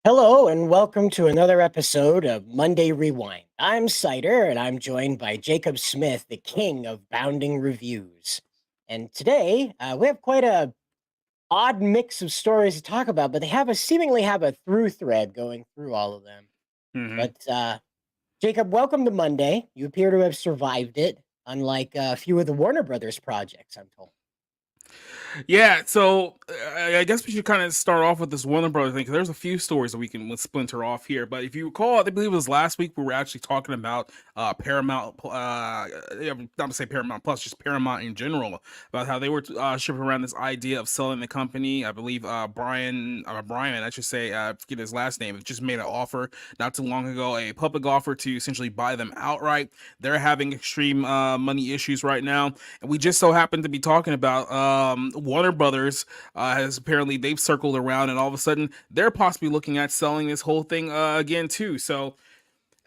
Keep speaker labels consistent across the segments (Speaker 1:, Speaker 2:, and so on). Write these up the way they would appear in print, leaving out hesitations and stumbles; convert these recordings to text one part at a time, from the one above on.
Speaker 1: Hello and welcome to another episode of Monday Rewind. I'm Cider and I'm joined by Jacob Smith, the king of bounding reviews. And today we have quite a odd mix of stories to talk about, but they seemingly have a through thread going through all of them.
Speaker 2: hmm
Speaker 1: But Jacob, welcome to Monday. You appear to have survived it, unlike a few of the Warner Brothers projects, I'm told.
Speaker 2: Yeah, so I guess we should kind of start off with this Warner Brothers thing because there's a few stories that we can splinter off here. But if you recall, I believe it was last week we were actually talking about Paramount. I'm gonna say Paramount Plus, just Paramount in general, about how they were shipping around this idea of selling the company. I believe Brian, I should say, I forget his last name, just made an offer not too long ago, a public offer to essentially buy them outright. They're having extreme money issues right now, and we just so happen to be talking about Warner Brothers has apparently they've circled around, and all of a sudden they're possibly looking at selling this whole thing again too. So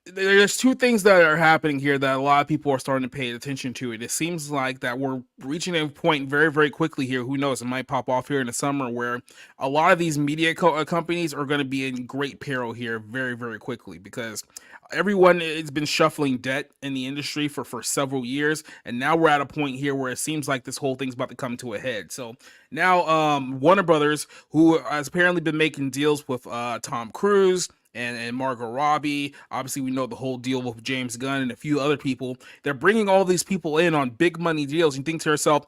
Speaker 2: there's two things that are happening here that a lot of people are starting to pay attention to. It seems like that we're reaching a point very, very quickly here. Who knows? It might pop off here in the summer where a lot of these media companies are going to be in great peril here very, very quickly because everyone has been shuffling debt in the industry for several years, and now we're at a point here where it seems like this whole thing's about to come to a head. So now Warner Brothers, who has apparently been making deals with Tom Cruise and Margot Robbie. Obviously, we know the whole deal with James Gunn and a few other people. They're bringing all these people in on big money deals. You think to yourself,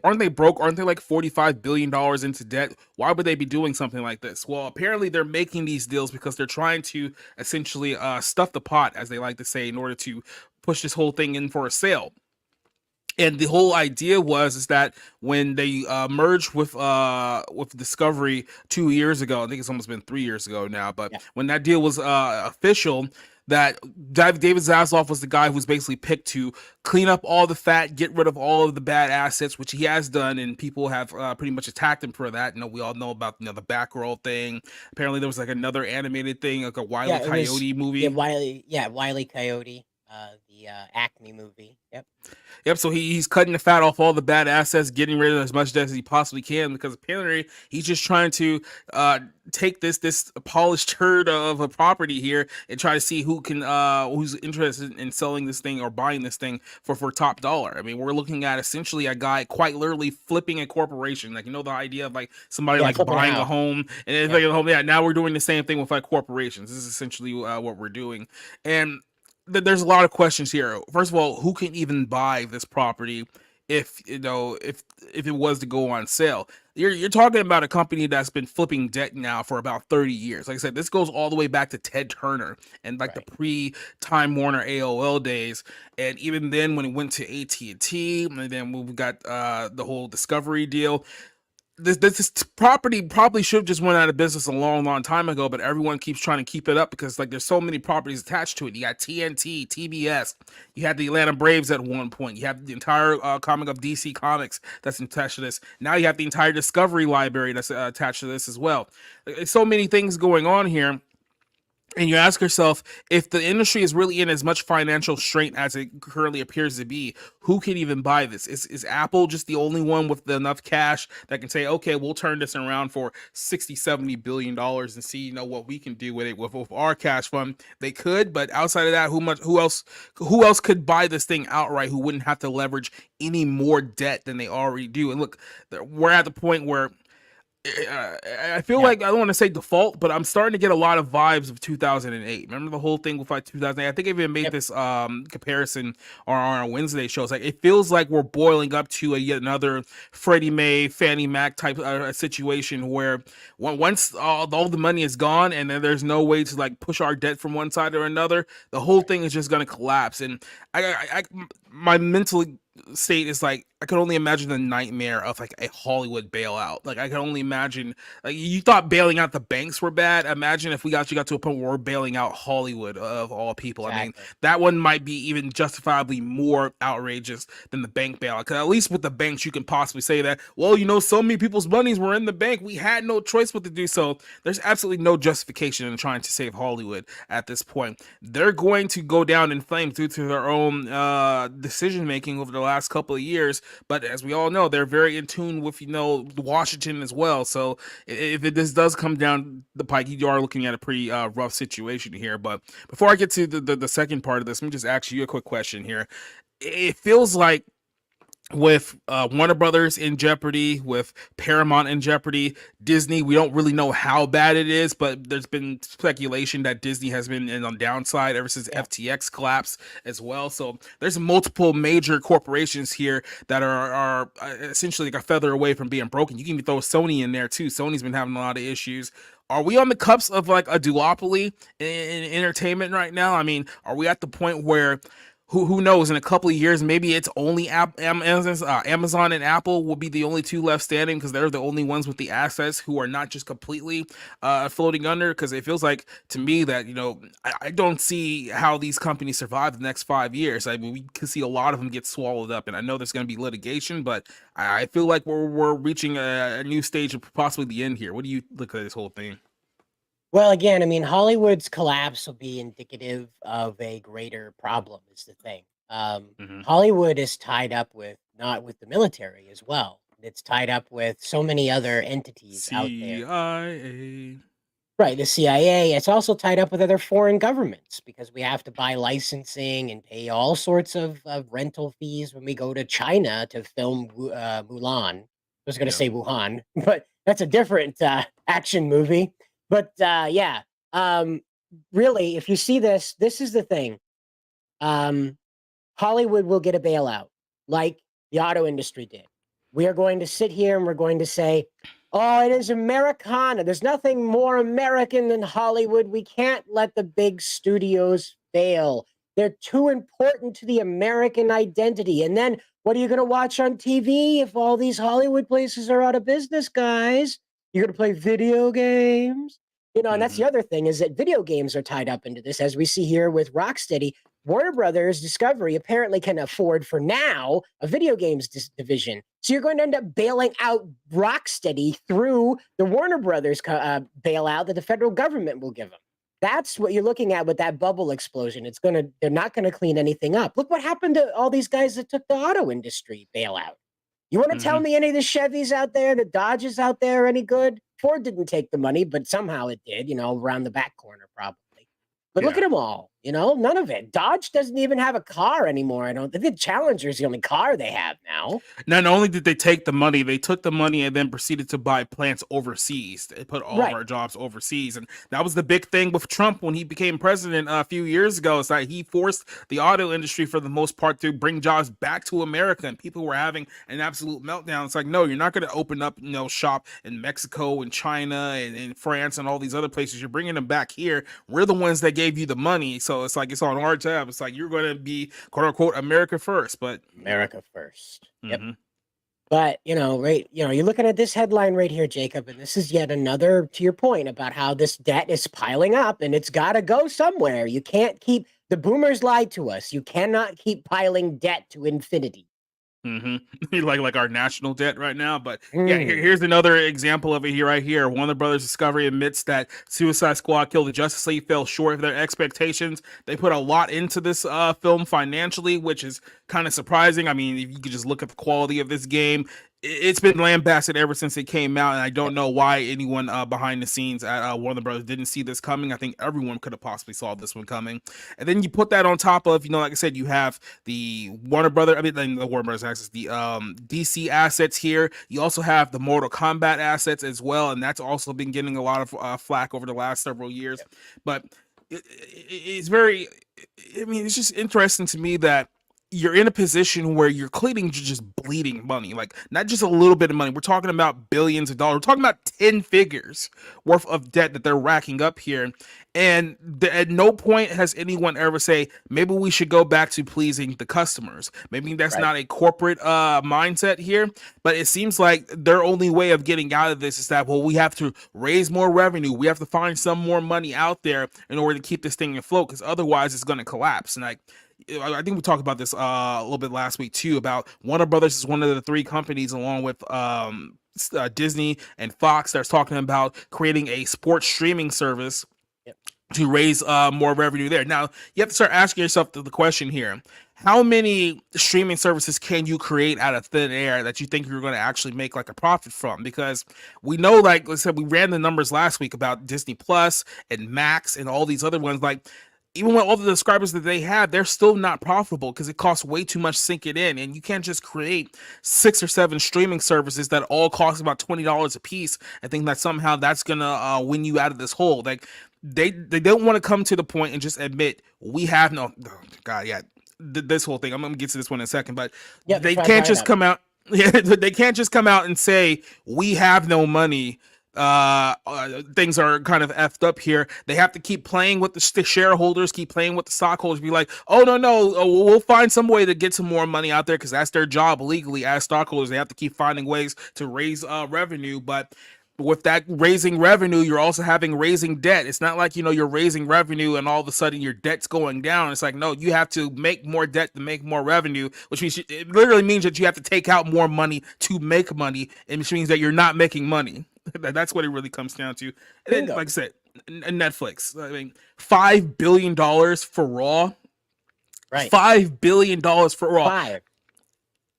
Speaker 2: aren't they broke? Aren't they like $45 billion into debt? Why would they be doing something like this? Well, apparently they're making these deals because they're trying to essentially stuff the pot, as they like to say, in order to push this whole thing in for a sale. And the whole idea was is that when they merged with Discovery 2 years ago, I think it's almost been 3 years ago now, but
Speaker 1: Yeah.
Speaker 2: when that deal was official, that David Zaslav was the guy who was basically picked to clean up all the fat, get rid of all of the bad assets, which he has done, and people have pretty much attacked him for that. We all know about the Batgirl thing. Apparently, there was like another animated thing, like a Wile E.
Speaker 1: Yeah, it was
Speaker 2: Coyote movie.
Speaker 1: Wiley Coyote, the Acme movie. Yep.
Speaker 2: Yep. So he's cutting the fat off all the bad assets, getting rid of as much debt as he possibly can, because apparently he's just trying to take this polished herd of a property here and try to see who's interested in selling this thing or buying this thing for top dollar. I mean, we're looking at essentially a guy quite literally flipping a corporation. Like, the idea of like somebody
Speaker 1: Yeah,
Speaker 2: like
Speaker 1: flipping a
Speaker 2: buying a
Speaker 1: house.
Speaker 2: home and it's
Speaker 1: Yeah.
Speaker 2: like a home. Yeah. Now we're doing the same thing with like corporations. This is essentially what we're doing, and there's a lot of questions here. First of all, who can even buy this property if it was to go on sale? You're talking about a company that's been flipping debt now for about 30 years. Like I said, this goes all the way back to Ted Turner and like the
Speaker 1: Right.
Speaker 2: pre-Time Warner AOL days, and even then when it went to AT&T, and then we got the whole Discovery deal. This property probably should have just went out of business a long, long time ago, but everyone keeps trying to keep it up because like there's so many properties attached to it. You got TNT, TBS, you had the Atlanta Braves at one point, you have the entire comic of DC Comics that's attached to this. Now you have the entire Discovery library that's attached to this as well. There's so many things going on here, and you ask yourself, if the industry is really in as much financial strain as it currently appears to be, who can even buy this? Is Apple just the only one with enough cash that can say, okay, we'll turn this around for 60-70 billion dollars and see what we can do with it with our cash fund? They could, but outside of that, who else could buy this thing outright, who wouldn't have to leverage any more debt than they already do? And look, we're at the point where I feel
Speaker 1: Yeah.
Speaker 2: like I don't want to say default, but I'm starting to get a lot of vibes of 2008. Remember the whole thing with like 2008? I think I even made
Speaker 1: Yep.
Speaker 2: this comparison on our Wednesday shows. Like it feels like we're boiling up to yet another Freddie Mae, Fannie Mac type situation where once all the money is gone and then there's no way to like push our debt from one side or another, the whole thing is just going to collapse. And my mental state is like I could only imagine the nightmare of like a Hollywood bailout. Like I can only imagine, like, you thought bailing out the banks were bad. Imagine if we actually got to a point where we're bailing out Hollywood of all people. I mean,
Speaker 1: Exactly.
Speaker 2: that one might be even justifiably more outrageous than the bank bailout. Because at least with the banks, you can possibly say that, well, so many people's monies were in the bank. We had no choice but to do so. There's absolutely no justification in trying to save Hollywood at this point. They're going to go down in flames due to their own decision making over the last couple of years. But as we all know, they're very in tune with Washington as well. So this does come down the pike, you are looking at a pretty rough situation here. But before I get to the second part of this, let me just ask you a quick question here. It feels like with Warner Brothers in jeopardy, with Paramount in jeopardy, Disney, we don't really know how bad it is, but there's been speculation that Disney has been on downside ever since FTX collapsed as well. So there's multiple major corporations here that are essentially like a feather away from being broken. You can even throw Sony in there too. Sony's been having a lot of issues. Are we on the cusp of like a duopoly in entertainment right now? I mean, are we at the point where who knows, in a couple of years, maybe it's only Amazon and Apple will be the only two left standing because they're the only ones with the assets who are not just completely floating under? Because it feels like to me that, I don't see how these companies survive the next 5 years. I mean, we could see a lot of them get swallowed up, and I know there's going to be litigation, but I feel like we're reaching a new stage of possibly the end here. What do you look at this whole thing?
Speaker 1: Well, again, I mean, Hollywood's collapse will be indicative of a greater problem, is the thing.
Speaker 2: Mm-hmm.
Speaker 1: Hollywood is tied up with not with the military as well. It's tied up with so many other entities out there.
Speaker 2: CIA.
Speaker 1: Right, the CIA. It's also tied up with other foreign governments because we have to buy licensing and pay all sorts of rental fees when we go to China to film Mulan. I was going to
Speaker 2: Yeah.
Speaker 1: say Wuhan, but that's a different action movie. But yeah, really, if you see this, this is the thing. Hollywood will get a bailout like the auto industry did. We are going to sit here and we're going to say, oh, it is Americana. There's nothing more American than Hollywood. We can't let the big studios fail. They're too important to the American identity. And then what are you going to watch on TV if all these Hollywood places are out of business, guys? You're going to play video games? And that's the other thing is that video games are tied up into this, as we see here with Rocksteady. Warner Brothers Discovery apparently can afford for now a video games division. So you're going to end up bailing out Rocksteady through the Warner Brothers bailout that the federal government will give them. That's what you're looking at with that bubble explosion. They're not going to clean anything up. Look what happened to all these guys that took the auto industry bailout. You want to tell me any of the Chevys out there, the Dodges out there, are any good? Ford didn't take the money, but somehow it did, around the back corner probably. But look at them all, none of it. Dodge doesn't even have a car anymore. I don't think the Challenger is the only car they have now.
Speaker 2: Not only did they take the money, they took the money and then proceeded to buy plants overseas. They put all of our jobs overseas. And that was the big thing with Trump when he became president a few years ago. It's like he forced the auto industry for the most part to bring jobs back to America. And people were having an absolute meltdown. It's like, no, you're not going to open up, shop in Mexico and China and France and all these other places. You're bringing them back here. We're the ones that gave you the money. So it's like, it's on our tab. It's like, you're going to be quote unquote America first, but
Speaker 1: America first. Yep. But, you're looking at this headline right here, Jacob, and this is yet another, to your point about how this debt is piling up and it's got to go somewhere. You can't keep, the boomers lied to us. You cannot keep piling debt to infinity.
Speaker 2: like our national debt right now. But yeah, here's another example of it here right here. Warner Brothers Discovery admits that Suicide Squad Kill the Justice League fell short of their expectations. They put a lot into this film financially, which is kind of surprising. I mean, if you could just look at the quality of this game, it's been lambasted ever since it came out, and I don't know why anyone behind the scenes at Warner Brothers didn't see this coming. I think everyone could have possibly saw this one coming. And then you put that on top of, like I said, you have the Warner Brothers, the Warner Brothers assets, the DC assets here. You also have the Mortal Kombat assets as well, and that's also been getting a lot of flack over the last several years. But it's very, it's just interesting to me that you're in a position where you're cleaning just bleeding money, like not just a little bit of money. We're talking about billions of dollars. We're talking about 10 figures worth of debt that they're racking up here. And at no point has anyone ever say, maybe we should go back to pleasing the customers. Maybe that's not a corporate mindset here, but it seems like their only way of getting out of this is that, well, we have to raise more revenue. We have to find some more money out there in order to keep this thing afloat, because otherwise it's going to collapse. And I think we talked about this a little bit last week too, about Warner Brothers is one of the three companies along with Disney and Fox that's talking about creating a sports streaming service to raise more revenue there. Now, you have to start asking yourself the question here. How many streaming services can you create out of thin air that you think you're going to actually make like a profit from? Because we know, like I said, we ran the numbers last week about Disney Plus and Max and all these other ones. Like, even with all the subscribers that they have, they're still not profitable because it costs way too much to sink it in. And you can't just create 6 or 7 streaming services that all cost about $20 a piece and think that somehow that's gonna win you out of this hole. Like, they don't want to come to the point and just admit we have no, oh, God, yeah, this whole thing. I'm gonna get to this one in a second, but
Speaker 1: Yeah,
Speaker 2: they can't just come out. Yeah, they can't just come out and say we have no money. Things are kind of effed up here. They have to keep playing with the shareholders, keep playing with the stockholders, be like, oh no, we'll find some way to get some more money out there because that's their job legally as stockholders. They have to keep finding ways to raise revenue, but with that raising revenue, you're also having raising debt. It's not like, you're raising revenue and all of a sudden your debt's going down. It's like, no, you have to make more debt to make more revenue, which means it literally means that you have to take out more money to make money, and which means that you're not making money. That's what it really comes down to. And then, like I said, Netflix. I mean, $5 billion for Raw.
Speaker 1: Right.
Speaker 2: $5 billion for Raw.
Speaker 1: 5.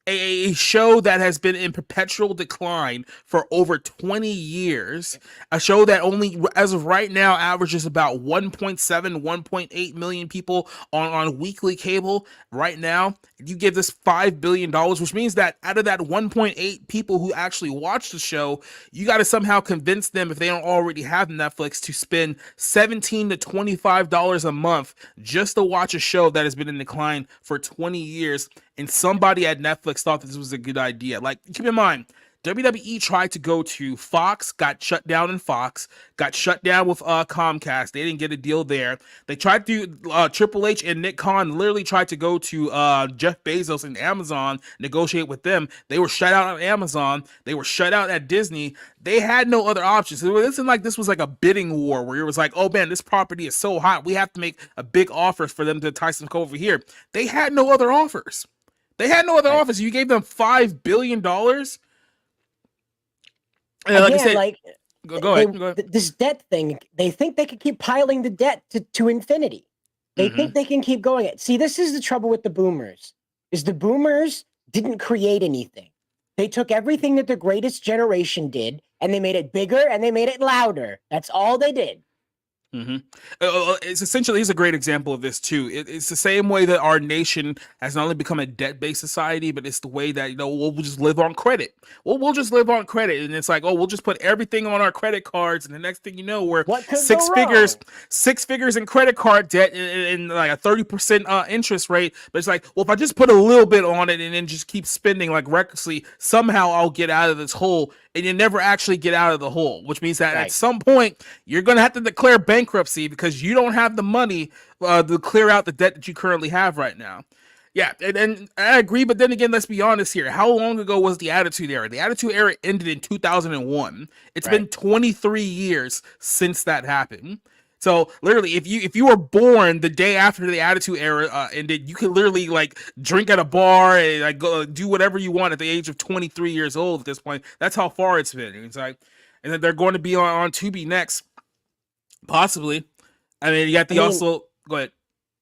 Speaker 2: A show that has been in perpetual decline for over 20 years, a show that only, as of right now, averages about 1.7, 1.8 million people on weekly cable right now. You give this $5 billion, which means that out of that 1.8 people who actually watch the show, you got to somehow convince them, if they don't already have Netflix, to spend $17 to $25 a month just to watch a show that has been in decline for 20 years. And somebody at Netflix thought this was a good idea. Like, keep in mind, WWE tried to go to Fox, got shut down in Fox, got shut down with Comcast. They didn't get a deal there. They tried to, Triple H and Nick Khan literally tried to go to Jeff Bezos and Amazon, negotiate with them. They were shut out on Amazon. They were shut out at Disney. They had no other options. It wasn't like this was like a bidding war where it was like, oh man, this property is so hot, we have to make a big offer for them to entice them to come over here. They had no other offers. They had no other offers. You gave them $5 billion.
Speaker 1: Again,
Speaker 2: like I said,
Speaker 1: like,
Speaker 2: go ahead.
Speaker 1: This debt thing, they think they can keep piling the debt to infinity. They think they can keep going. See, this is the trouble with the boomers, is the boomers didn't create anything. They took everything that the greatest generation did, and they made it bigger, and they made it louder. That's all they did.
Speaker 2: It's essentially, he's a great example of this too. It's the same way that our nation has not only become a debt-based society, but it's the way that we'll just live on credit. We'll just live on credit, and it's like, oh, we'll just put everything on our credit cards, and the next thing you know, we're six figures in credit card debt, and like a 30% interest rate. But it's like, well, if I just put a little bit on it and then just keep spending like recklessly, somehow I'll get out of this hole. And you never actually get out of the hole, which means that at some point you're going to have to declare bankruptcy because you don't have the money to clear out the debt that you currently have right now. Yeah, and I agree, but then again, let's be honest here. How long ago was the Attitude Era? The Attitude Era ended in 2001. It's been 23 years since that happened. So literally, if you were born the day after the Attitude Era ended, you could literally like drink at a bar and like go do whatever you want at the age of 23 years old. At this point, that's how far it's been. It's like, and then they're going to be on Tubi next, possibly. I mean, you got the also. Go ahead.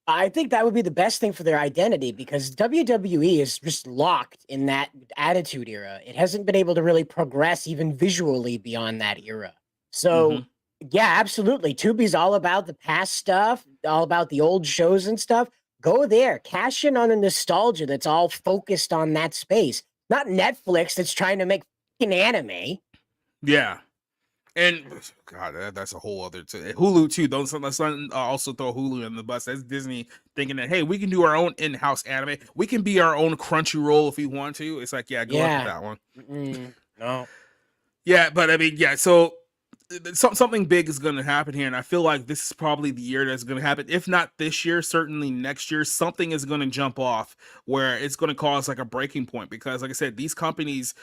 Speaker 1: I think that would be the best thing for their identity because WWE is just locked in that Attitude Era. It hasn't been able to really progress even visually beyond that era. So. Yeah, absolutely. Tubi's all about the past stuff, all about the old shows and stuff. Go there, cash in on the nostalgia that's all focused on that space, not Netflix that's trying to make fucking anime.
Speaker 2: Yeah, and God, that's a whole other Hulu too. Let's not also throw Hulu in the bus. That's Disney thinking that, hey, we can do our own in-house anime. We can be our own Crunchyroll if we want to. It's like, yeah, go after that one.
Speaker 1: No.
Speaker 2: Yeah, but I mean, yeah. So something big is going to happen here, and I feel like this is probably the year that's going to happen. If not this year, certainly next year, something is going to jump off where it's going to cause like a breaking point. Because, like I said, these companies,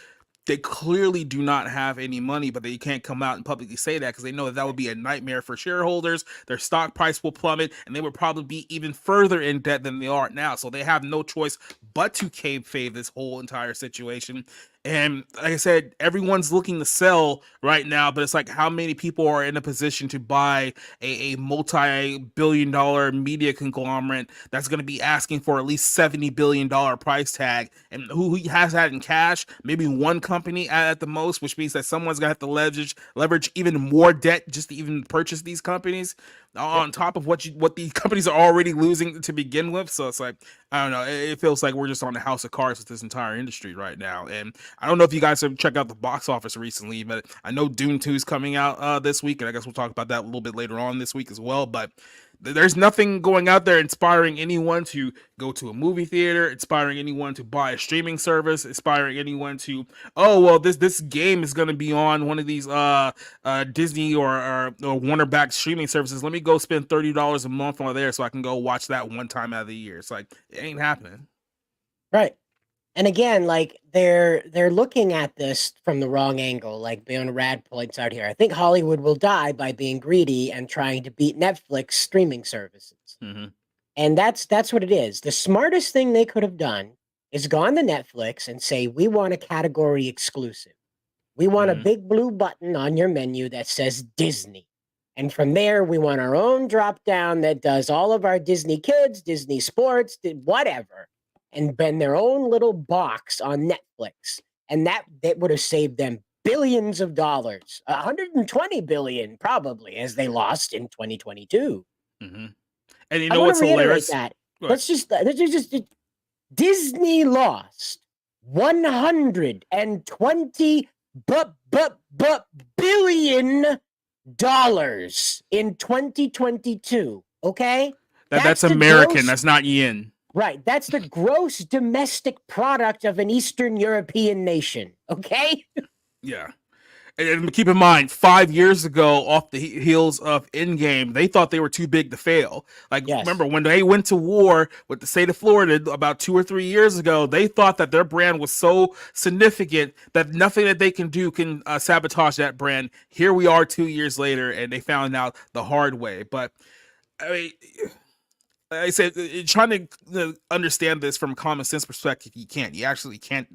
Speaker 2: they clearly do not have any money, but they can't come out and publicly say that because they know that would be a nightmare for shareholders. Their stock price will plummet, and they would probably be even further in debt than they are now. So they have no choice but to kayfabe this whole entire situation. And like I said, everyone's looking to sell right now, but it's like how many people are in a position to buy a multi-billion-dollar media conglomerate that's going to be asking for at least $70 billion price tag, and who has that in cash? Maybe one company at the most, which means that someone's going to have to leverage even more debt just to even purchase these companies
Speaker 1: Yep.
Speaker 2: on top of what these companies are already losing to begin with. So it's like, I don't know, it feels like we're just on the house of cards with this entire industry right now. And I don't know if you guys have checked out the box office recently, but I know Dune 2 is coming out this week, and I guess we'll talk about that a little bit later on this week as well. But there's nothing going out there inspiring anyone to go to a movie theater, inspiring anyone to buy a streaming service, inspiring anyone to, oh well, this game is going to be on one of these Disney or Warner backed streaming services. Let me go spend $30 a month on there so I can go watch that one time out of the year. It's like, it ain't happening.
Speaker 1: Right. And again, like they're looking at this from the wrong angle. Like Beyond Rad points out here, I think Hollywood will die by being greedy and trying to beat Netflix streaming services.
Speaker 2: Mm-hmm.
Speaker 1: And that's what it is. The smartest thing they could have done is gone to Netflix and say, we want a category exclusive. We want a big blue button on your menu that says Disney. And from there, we want our own drop down that does all of our Disney Kids, Disney Sports, whatever, and been their own little box on Netflix. And that would have saved them billions of dollars, 120 billion probably, as they lost in 2022.
Speaker 2: Mm-hmm. And you
Speaker 1: I
Speaker 2: know
Speaker 1: want
Speaker 2: what's
Speaker 1: to reiterate
Speaker 2: hilarious?
Speaker 1: that. Let's just Disney lost 120 billion dollars in 2022. Okay,
Speaker 2: That's American.
Speaker 1: Gross,
Speaker 2: that's not yen.
Speaker 1: Right. That's the gross domestic product of an Eastern European nation. Okay.
Speaker 2: Yeah. And keep in mind, 5 years ago, off the heels of Endgame, they thought they were too big to fail. Like, yes. Remember when they went to war with the state of Florida about 2 or 3 years ago? They thought that their brand was so significant that nothing that they can do can sabotage that brand. Here we are 2 years later, and they found out the hard way. But I mean, I said, trying to understand this from a common sense perspective, you can't. You actually can't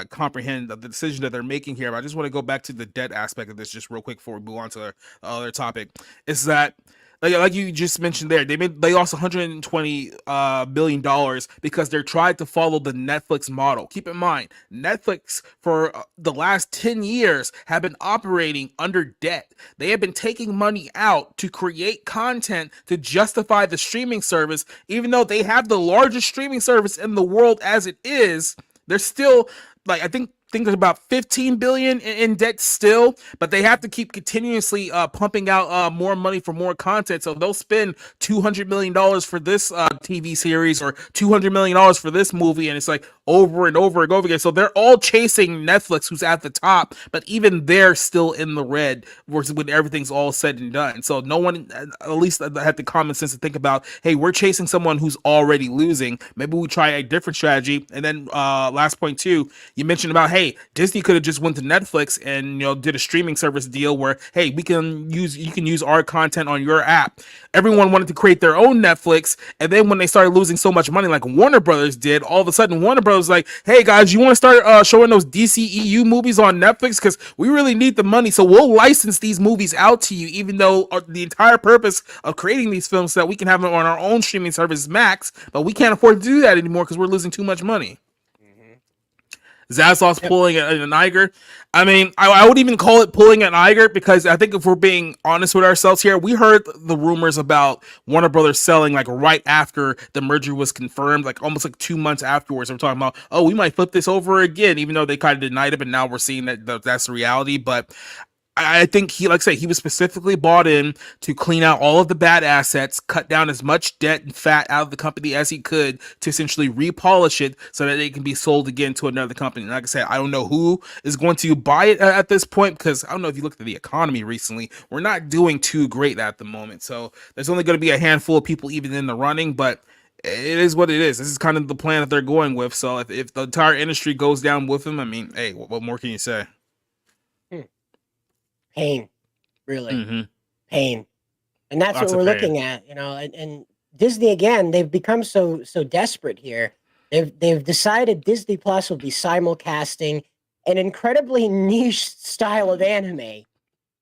Speaker 2: comprehend the decision that they're making here. But I just want to go back to the debt aspect of this just real quick before we move on to the other topic. Is that, like you just mentioned there, they lost $120 billion because they're trying to follow the Netflix model. Keep in mind, Netflix for the last 10 years have been operating under debt. They have been taking money out to create content to justify the streaming service, even though they have the largest streaming service in the world as it is. They're still, like, I think there's about 15 billion in debt still, but they have to keep continuously pumping out more money for more content. So they'll spend $200 million for this TV series or $200 million for this movie, and it's like over and over and over again. So they're all chasing Netflix, who's at the top, but even they're still in the red when everything's all said and done. So no one, at least had the common sense to think about, hey, we're chasing someone who's already losing. Maybe we try a different strategy. And then last point too, you mentioned about, hey, Disney could have just went to Netflix and did a streaming service deal where, hey, you can use our content on your app. Everyone wanted to create their own Netflix, and then when they started losing so much money, like Warner Brothers did, all of a sudden Warner Brothers was like, hey guys, you want to start showing those DCEU movies on Netflix because we really need the money, so we'll license these movies out to you, even though the entire purpose of creating these films so that we can have them on our own streaming service, Max, but we can't afford to do that anymore because we're losing too much money. Zaslav's pulling an Iger. I mean, I would even call it pulling an Iger because I think if we're being honest with ourselves here, we heard the rumors about Warner Brothers selling like right after the merger was confirmed, like almost like 2 months afterwards. We're talking about, oh, we might flip this over again, even though they kind of denied it, but now we're seeing that that's the reality. But I think he, like I say, he was specifically bought in to clean out all of the bad assets, cut down as much debt and fat out of the company as he could to essentially repolish it so that it can be sold again to another company. And like I said, I don't know who is going to buy it at this point because I don't know if you looked at the economy recently. We're not doing too great at the moment. So there's only going to be a handful of people even in the running, but it is what it is. This is kind of the plan that they're going with. So if the entire industry goes down with them, I mean, hey, what more can you say?
Speaker 1: Pain, really, pain, and that's what we're looking at, and Disney again. They've become so desperate here They've decided Disney Plus will be simulcasting an incredibly niche style of anime.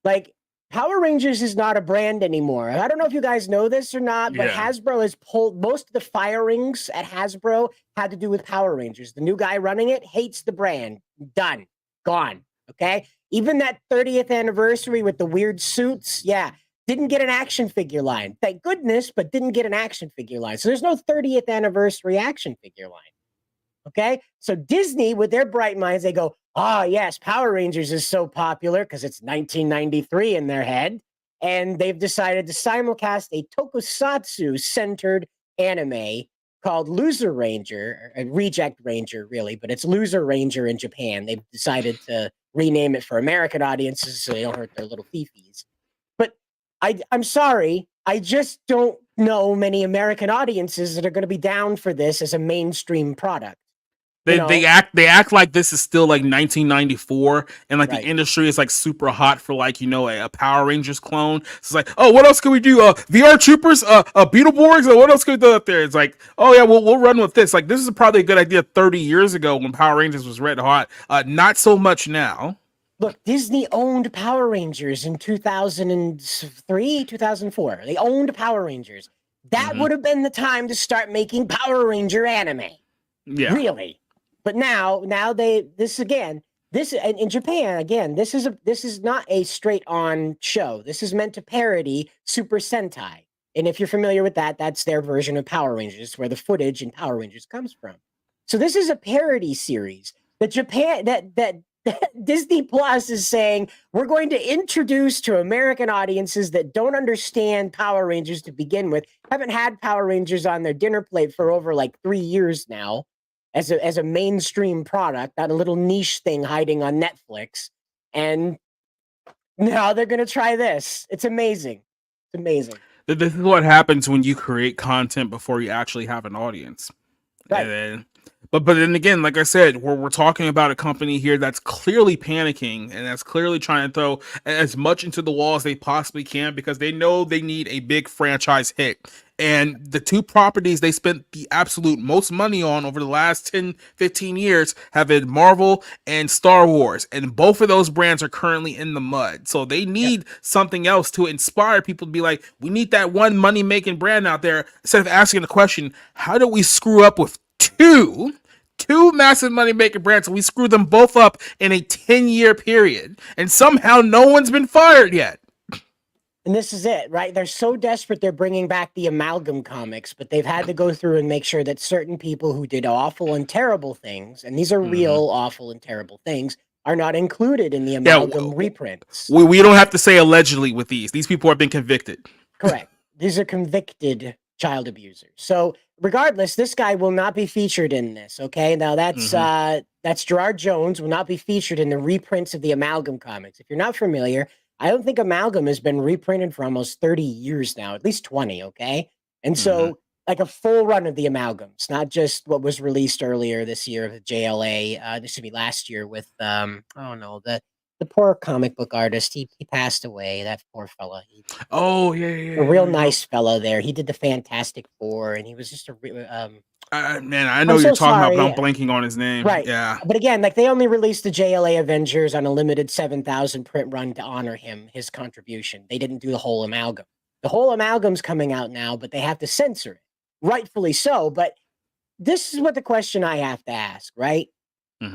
Speaker 1: Like Power Rangers is not a brand anymore. I don't know if you guys know this or not, but
Speaker 2: Yeah.
Speaker 1: Hasbro has pulled most of the firings at Hasbro had to do with Power Rangers. The new guy running it hates the brand. Done. Gone. Okay. Even that 30th anniversary with the weird suits, yeah, didn't get an action figure line. Thank goodness, but didn't get an action figure line. So there's no 30th anniversary action figure line. Okay. So Disney, with their bright minds, they go, oh, yes, Power Rangers is so popular because it's 1993 in their head. And they've decided to simulcast a tokusatsu centered anime called Loser Ranger, Reject Ranger, really, but it's Loser Ranger in Japan. They've decided to rename it for American audiences so they don't hurt their little fifis. But I'm sorry, I just don't know many American audiences that are going to be down for this as a mainstream product.
Speaker 2: They act like this is still like 1994, and like the
Speaker 1: Right.
Speaker 2: industry is like super hot for like a Power Rangers clone. So it's like, oh, what else can we do? VR Troopers, Beetleborgs, or what else can we do up there? It's like, oh yeah, we'll run with this. Like this is probably a good idea 30 years ago when Power Rangers was red hot. Not so much now.
Speaker 1: Look, Disney owned Power Rangers in 2003, 2004. They owned Power Rangers. That would have been the time to start making Power Ranger anime.
Speaker 2: Yeah.
Speaker 1: Really. But now this in Japan again, this is not a straight on show. This is meant to parody Super Sentai. And if you're familiar with that, that's their version of Power Rangers, where the footage in Power Rangers comes from. So this is a parody series that Disney Plus is saying we're going to introduce to American audiences that don't understand Power Rangers to begin with, haven't had Power Rangers on their dinner plate for over like 3 years now as a mainstream product, not a little niche thing hiding on Netflix. And now they're going to try this. It's amazing. It's amazing.
Speaker 2: This is what happens when you create content before you actually have an audience.
Speaker 1: Right.
Speaker 2: And then, but then again, like I said, we're talking about a company here that's clearly panicking and that's clearly trying to throw as much into the wall as they possibly can because they know they need a big franchise hit. And the two properties they spent the absolute most money on over the last 10, 15 years have been Marvel and Star Wars. And both of those brands are currently in the mud. So they need something else to inspire people to be like, we need that one money-making brand out there. Instead of asking the question, how do we screw up with two massive money-making brands and we screw them both up in a 10-year period? And somehow no one's been fired yet.
Speaker 1: And this is it, right? They're so desperate they're bringing back the amalgam comics, but they've had to go through and make sure that certain people who did awful and terrible things, and these are real awful and terrible things, are not included in the amalgam reprints.
Speaker 2: We don't have to say allegedly with these. These people have been convicted.
Speaker 1: Correct. These are convicted child abusers. So regardless, this guy will not be featured in this. Okay. Now that's Gerard Jones will not be featured in the reprints of the amalgam comics. If you're not familiar, I don't think amalgam has been reprinted for almost 30 years now, at least 20. Okay. And so like a full run of the amalgams, not just what was released earlier this year of the JLA. This should be last year with the poor comic book artist. He passed away. That poor fella. A real nice fellow there. He did the Fantastic Four, and he was just a
Speaker 2: man, I know you're talking about, but I'm blanking on his name.
Speaker 1: Right.
Speaker 2: Yeah.
Speaker 1: But again, like they only released the JLA Avengers on a limited 7,000 print run to honor him, his contribution. They didn't do the whole amalgam. The whole amalgam's coming out now, but they have to censor it. Rightfully so. But this is what the question I have to ask, right?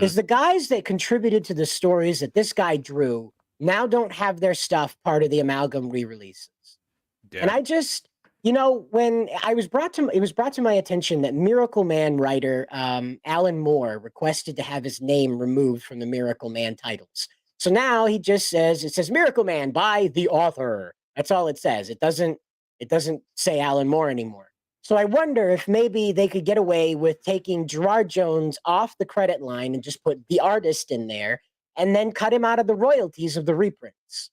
Speaker 1: Is the guys that contributed to the stories that this guy drew now don't have their stuff part of the amalgam re-releases. Yeah. And I just, when it was brought to my attention that Miracle Man writer Alan Moore requested to have his name removed from the Miracle Man titles. So now he just says Miracle Man by the author. That's all it says. It doesn't say Alan Moore anymore. So I wonder if maybe they could get away with taking Gerard Jones off the credit line and just put the artist in there and then cut him out of the royalties of the reprints.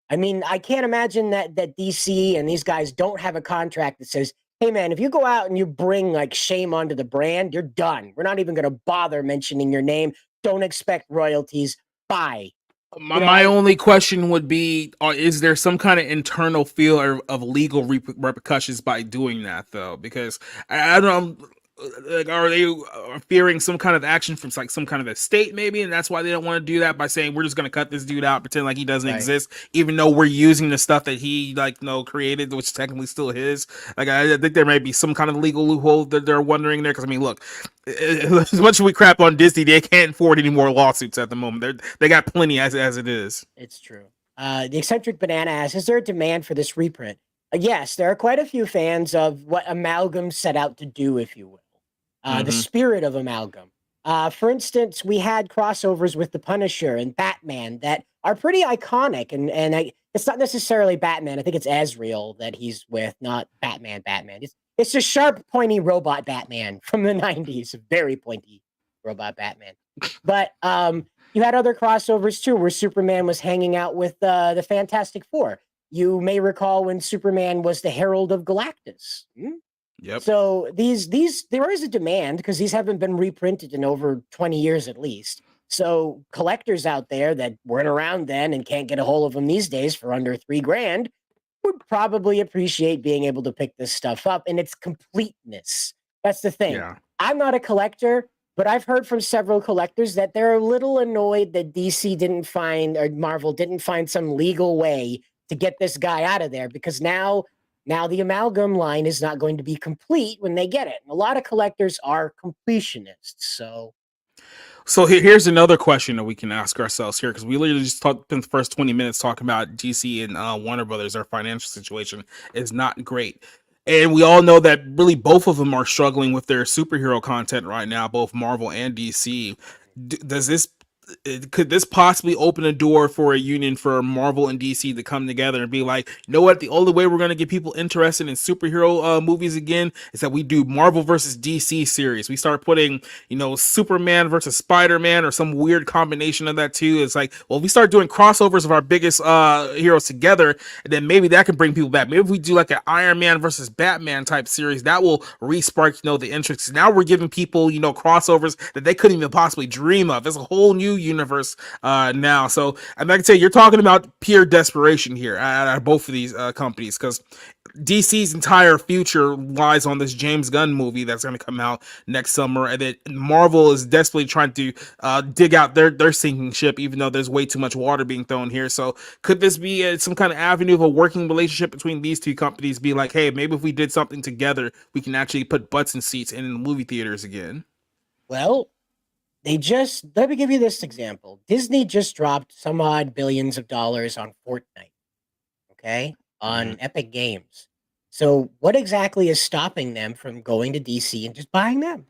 Speaker 1: I mean, I can't imagine that DC and these guys don't have a contract that says, hey, man, if you go out and you bring like shame onto the brand, you're done. We're not even going to bother mentioning your name. Don't expect royalties. Bye.
Speaker 2: My only question would be, is there some kind of internal feel of legal repercussions by doing that, though? Because I don't know. like, are they fearing some kind of action from like some kind of a state maybe, and that's why they don't want to do that by saying we're just going to cut this dude out, pretend like he doesn't
Speaker 1: Right.
Speaker 2: exist, even though we're using the stuff that he created, which is technically still his. Like I think there may be some kind of legal loophole that they're wondering there, because I mean, look, as much as we crap on Disney, they can't afford any more lawsuits at the moment. They got plenty as it is.
Speaker 1: It's true. The eccentric banana asks, "Is there a demand for this reprint?" Yes, there are quite a few fans of what Amalgam set out to do, if you will. The
Speaker 2: Mm-hmm.
Speaker 1: spirit of Amalgam. For instance, we had crossovers with the Punisher and Batman that are pretty iconic, and it's not necessarily Batman. I think it's Azrael that he's with, not Batman. Batman. It's a sharp, pointy robot Batman from the '90s. Very pointy robot Batman. But you had other crossovers too, where Superman was hanging out with the Fantastic Four. You may recall when Superman was the Herald of Galactus.
Speaker 2: Yep.
Speaker 1: So these there is a demand because these haven't been reprinted in over 20 years at least. So collectors out there that weren't around then and can't get a hold of them these days for under $3,000 would probably appreciate being able to pick this stuff up in its completeness. That's the thing.
Speaker 2: Yeah.
Speaker 1: I'm not a collector, but I've heard from several collectors that they're a little annoyed that DC didn't find, or Marvel didn't find, some legal way to get this guy out of there, because now the Amalgam line is not going to be complete when they get it. And a lot of collectors are completionists.
Speaker 2: So here's another question that we can ask ourselves here, because we literally just spent the first 20 minutes talking about DC and Warner Brothers. Their financial situation is not great. And we all know that really both of them are struggling with their superhero content right now, both Marvel and DC. Does this could this possibly open a door for a union for Marvel and DC to come together and be like, you know what, the only way we're going to get people interested in superhero movies again is that we do Marvel versus DC series. We start putting, Superman versus Spider-Man or some weird combination of that too. It's like, well, if we start doing crossovers of our biggest heroes together, and then maybe that can bring people back. Maybe if we do like an Iron Man versus Batman type series, that will re-spark, the interest. Now we're giving people, crossovers that they couldn't even possibly dream of. It's a whole new universe now. So I'm not gonna say, you're talking about pure desperation here at both of these companies, because DC's entire future lies on this James Gunn movie that's going to come out next summer, and then Marvel is desperately trying to dig out their sinking ship, even though there's way too much water being thrown here. So could this be some kind of avenue of a working relationship between these two companies? Be like, hey, maybe if we did something together, we can actually put butts in seats in the movie theaters again.
Speaker 1: Well, let me give you this example. Disney just dropped some odd billions of dollars on Fortnite, okay, on Epic Games. So what exactly is stopping them from going to DC and just buying them?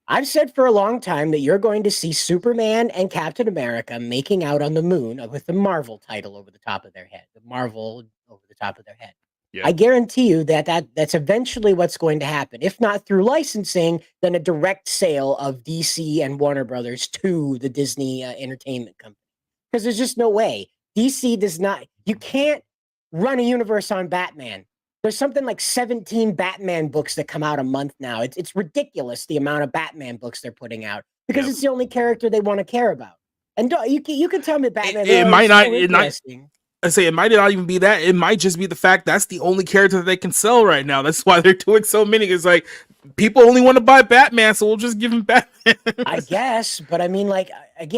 Speaker 1: I've said for a long time that you're going to see Superman and Captain America making out on the moon with the Marvel title over the top of their head, the Marvel over the top of their head.
Speaker 2: Yeah.
Speaker 1: I guarantee you that's eventually what's going to happen. If not through licensing, then a direct sale of DC and Warner Brothers to the Disney Entertainment Company. Because there's just no way. DC does not, you can't run a universe on Batman. There's something like 17 Batman books that come out a month now. It's ridiculous the amount of Batman books they're putting out, because it's the only character they want to care about. And you can tell me Batman.
Speaker 2: It might not.
Speaker 1: Interesting.
Speaker 2: I say it might not even be that. It might just be the fact that's the only character that they can sell right now. That's why they're doing so many. It's like, people only want to buy Batman, so we'll just give him Batman.
Speaker 1: I guess, but I mean, I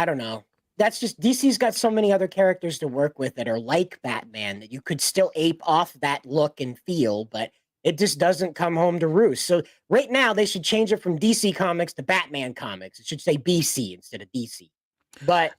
Speaker 1: don't know. That's just, DC's got so many other characters to work with that are like Batman that you could still ape off that look and feel, but it just doesn't come home to roost. So right now they should change it from DC Comics to Batman Comics. It should say BC instead of DC. But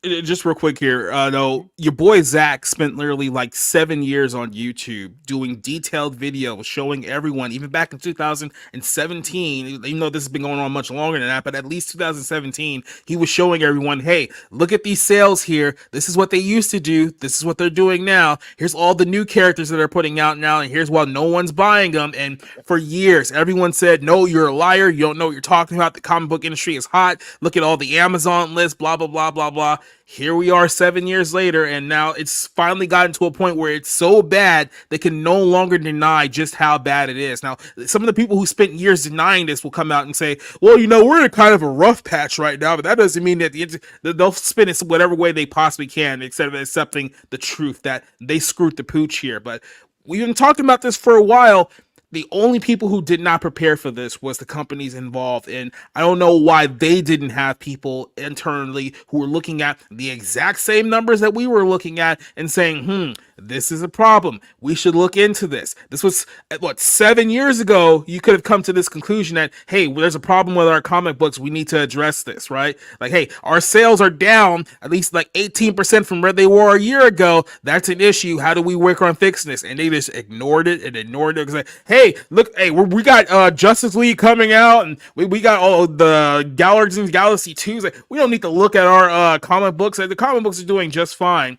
Speaker 2: just real quick here, no, your boy Zach spent literally like 7 years on YouTube doing detailed videos showing everyone, even back in 2017, even though this has been going on much longer than that, but at least 2017, he was showing everyone, hey, look at these sales here. This is what they used to do. This is what they're doing now. Here's all the new characters that they're putting out now, and here's why no one's buying them. And for years, everyone said, no, you're a liar. You don't know what you're talking about. The comic book industry is hot. Look at all the Amazon lists, blah, blah, blah, blah, blah. Here we are 7 years later, and now it's finally gotten to a point where it's so bad they can no longer deny just how bad it is. Now, some of the people who spent years denying this will come out and say, well, we're in kind of a rough patch right now, but that doesn't mean that they'll spin it whatever way they possibly can, except of accepting the truth that they screwed the pooch here. But we've been talking about this for a while. The only people who did not prepare for this was the companies involved, and I don't know why they didn't have people internally who were looking at the exact same numbers that we were looking at and saying, this is a problem, we should look into this. This was what, 7 years ago. You could have come to this conclusion that, hey, well, there's a problem with our comic books, we need to address this, right? Like, hey, our sales are down at least like 18% from where they were a year ago. That's an issue. How do we work on fixing this? And they just ignored it and ignored it. Like, hey, look, hey, we got Justice League coming out, and we got all the Galaxy 2s. Like, we don't need to look at our comic books. Like, the comic books are doing just fine.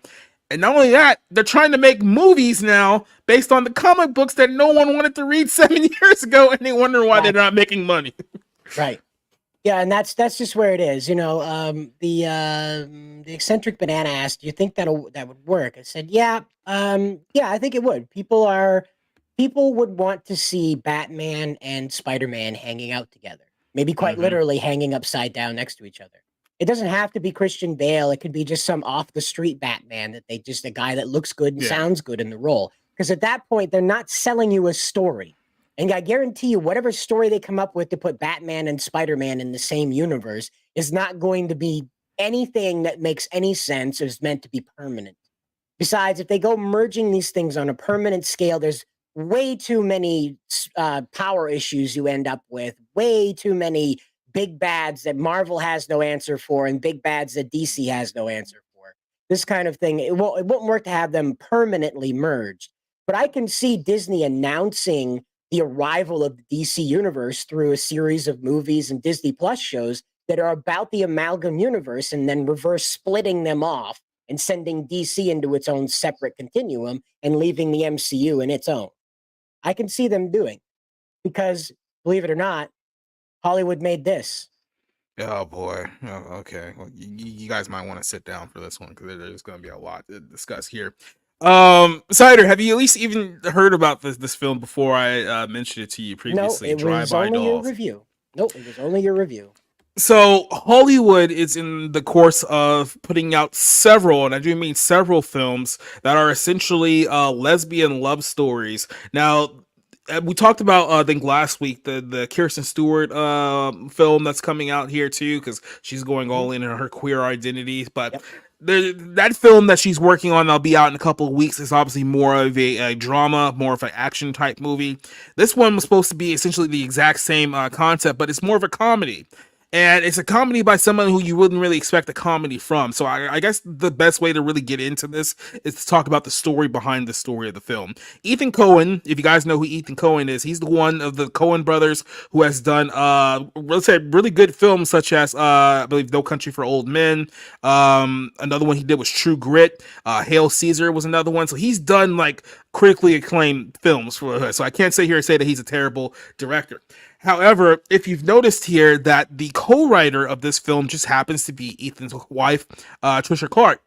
Speaker 2: And not only that, they're trying to make movies now based on the comic books that no one wanted to read 7 years ago, and they wonder why they're not making money.
Speaker 1: Right. Yeah, and that's just where it is. The eccentric banana asked, "Do you think that would work?" I said, "Yeah, yeah, I think it would. People would want to see Batman and Spider-Man hanging out together, maybe quite literally hanging upside down next to each other. It doesn't have to be Christian Bale. It could be just some off the street Batman that a guy that looks good and sounds good in the role. Because at that point, they're not selling you a story. And I guarantee you, whatever story they come up with to put Batman and Spider-Man in the same universe is not going to be anything that makes any sense or is meant to be permanent. Besides, if they go merging these things on a permanent scale, there's way too many power issues you end up with, way too many big bads that Marvel has no answer for and big bads that DC has no answer for. This kind of thing, it won't work to have them permanently merged. But I can see Disney announcing the arrival of the DC universe through a series of movies and Disney Plus shows that are about the amalgam universe, and then reverse splitting them off and sending DC into its own separate continuum and leaving the MCU in its own. I can see them doing, because believe it or not, Hollywood made this.
Speaker 2: Oh boy. Oh, okay. Well, you guys might want to sit down for this one, because there's going to be a lot to discuss here. Cider, have you at least even heard about this film before I mentioned it to you previously?
Speaker 1: No, it was only your review. Nope, it was only your review.
Speaker 2: So Hollywood is in the course of putting out several, and I do mean several, films that are essentially lesbian love stories. Now, we talked about I think last week the Kirsten Stewart film that's coming out here too, because she's going all in on her queer identity. But that film that she's working on, that'll be out in a couple of weeks, is obviously more of a drama, more of an action type movie. This one was supposed to be essentially the exact same concept, but it's more of a comedy. And it's a comedy by someone who you wouldn't really expect a comedy from. So I guess the best way to really get into this is to talk about the story behind the story of the film. Ethan Coen, if you guys know who Ethan Coen is, he's the one of the Coen brothers who has done, let's say, really good films such as, I believe, No Country for Old Men. Another one he did was True Grit. Hail Caesar was another one. So he's done like critically acclaimed films for her. So I can't sit here and say that he's a terrible director. However, if you've noticed here that the co-writer of this film just happens to be Ethan's wife, Trisha Clark.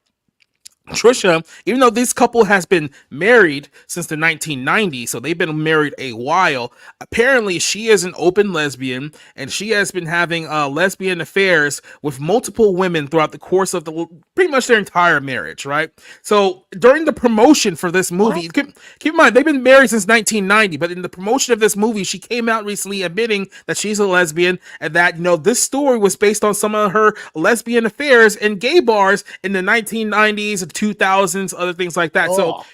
Speaker 2: Trisha, even though this couple has been married since the 1990s, so they've been married a while, apparently she is an open lesbian, and she has been having lesbian affairs with multiple women throughout the course of pretty much their entire marriage, right? So during the promotion for this movie, keep in mind, they've been married since 1990, but in the promotion of this movie, she came out recently admitting that she's a lesbian, and that, this story was based on some of her lesbian affairs in gay bars in the 1990s, 2000s, other things like that. So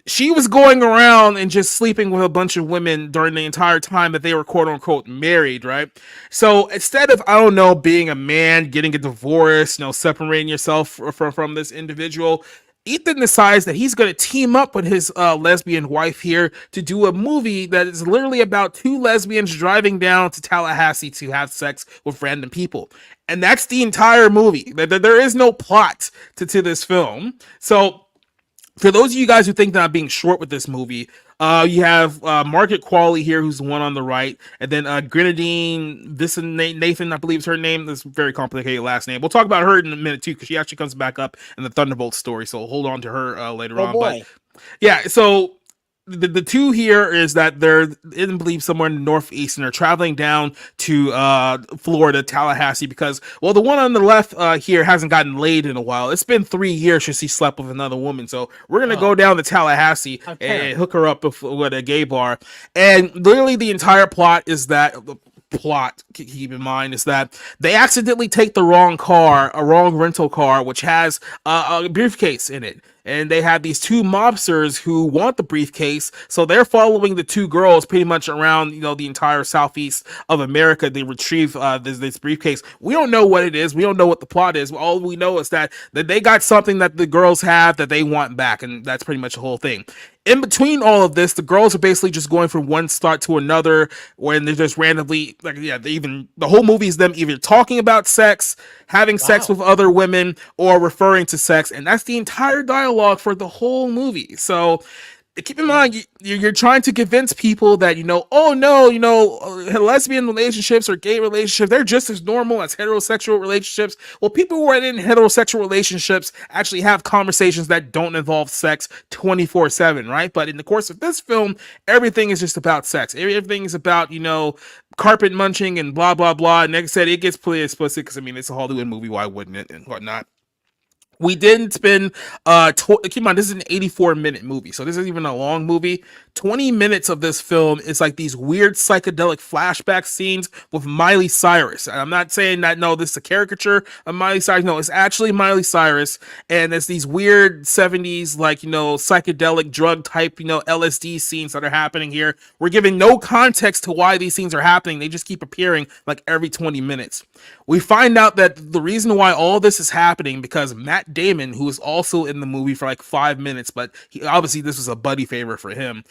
Speaker 2: she was going around and just sleeping with a bunch of women during the entire time that they were quote unquote married, right? So instead of, I don't know, being a man, getting a divorce, separating yourself from this individual, Ethan decides that he's going to team up with his lesbian wife here to do a movie that is literally about two lesbians driving down to Tallahassee to have sex with random people. And that's the entire movie. There is no plot to this film. So for those of you guys who think that I'm being short with this movie, you have Margaret Qualley here, who's the one on the right, and then Grenadine Nathan, I believe is her name. This very complicated last name. We'll talk about her in a minute too, because she actually comes back up in the Thunderbolts story. So hold on to her later on.
Speaker 1: Boy.
Speaker 2: But yeah, so the two here is that they're in believe somewhere in the northeast and they're traveling down to Florida, Tallahassee, because well the one on the left here hasn't gotten laid in a while. It's been 3 years since he slept with another woman, so we're gonna go
Speaker 1: Oh,
Speaker 2: down to Tallahassee
Speaker 1: how
Speaker 2: and
Speaker 1: terrible.
Speaker 2: hook her up with a gay bar. And literally the entire plot is that the plot, keep in mind, is that they accidentally take the wrong car, a wrong rental car, which has a briefcase in it. And they have these two mobsters who want the briefcase, so they're following the two girls pretty much around, the entire southeast of America. They retrieve this briefcase. We don't know what it is. We don't know what the plot is. All we know is that they got something that the girls have that they want back, and that's pretty much the whole thing. In between all of this, the girls are basically just going from one start to another, when they're just randomly the whole movie is them either talking about sex, having sex
Speaker 1: Wow.
Speaker 2: with other women, or referring to sex, and that's the entire dialogue for the whole movie. So keep in mind, you're trying to convince people that, oh no, lesbian relationships or gay relationships, they're just as normal as heterosexual relationships. Well, people who are in heterosexual relationships actually have conversations that don't involve sex 24/7, right? But in the course of this film, everything is just about sex. Everything is about, carpet munching and blah blah blah. And like I said, it gets pretty explicit because it's a Hollywood movie. Why wouldn't it, and whatnot? We didn't spend keep in mind, this is an 84-minute movie, so this isn't even a long movie. 20 minutes of this film is like these weird psychedelic flashback scenes with Miley Cyrus. And I'm not saying that, no, this is a caricature of Miley Cyrus. No, it's actually Miley Cyrus, and it's these weird 70s, like, psychedelic drug type, LSD scenes that are happening here. We're giving no context to why these scenes are happening. They just keep appearing like every 20 minutes. We find out that the reason why all this is happening because Matt Damon, who is also in the movie for like 5 minutes, but obviously this was a buddy favor for him.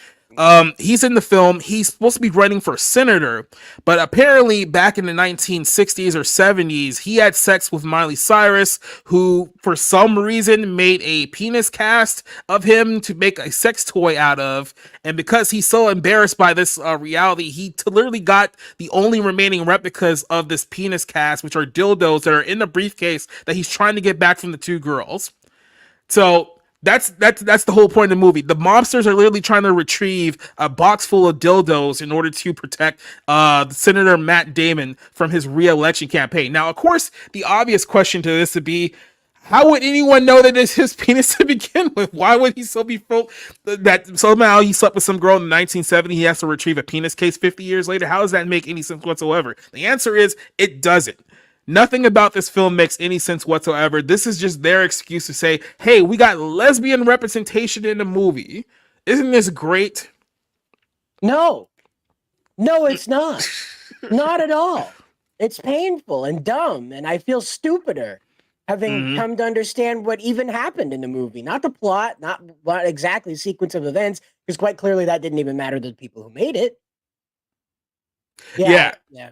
Speaker 2: He's in the film. He's supposed to be running for senator, but apparently back in the 1960s or 70s, he had sex with Miley Cyrus, who for some reason made a penis cast of him to make a sex toy out of. And because he's so embarrassed by this reality, he literally got the only remaining replicas of this penis cast, which are dildos that are in the briefcase that he's trying to get back from the two girls. So that's the whole point of the movie. The mobsters are literally trying to retrieve a box full of dildos in order to protect Senator Matt Damon from his re-election campaign. Now, of course, the obvious question to this would be, how would anyone know that it's his penis to begin with? Why would he so be full that somehow he slept with some girl in 1970? He has to retrieve a penis case 50 years later. How does that make any sense whatsoever? The answer is it doesn't. Nothing about this film makes any sense whatsoever. This is just their excuse to say, hey, we got lesbian representation in the movie. Isn't this great?
Speaker 1: No, no, it's not. Not at all. It's painful and dumb, and I feel stupider having
Speaker 2: Mm-hmm.
Speaker 1: come to understand what even happened in the movie. Not the plot, not what exactly the sequence of events, because quite clearly that didn't even matter to the people who made it.
Speaker 2: Yeah.
Speaker 1: Yeah.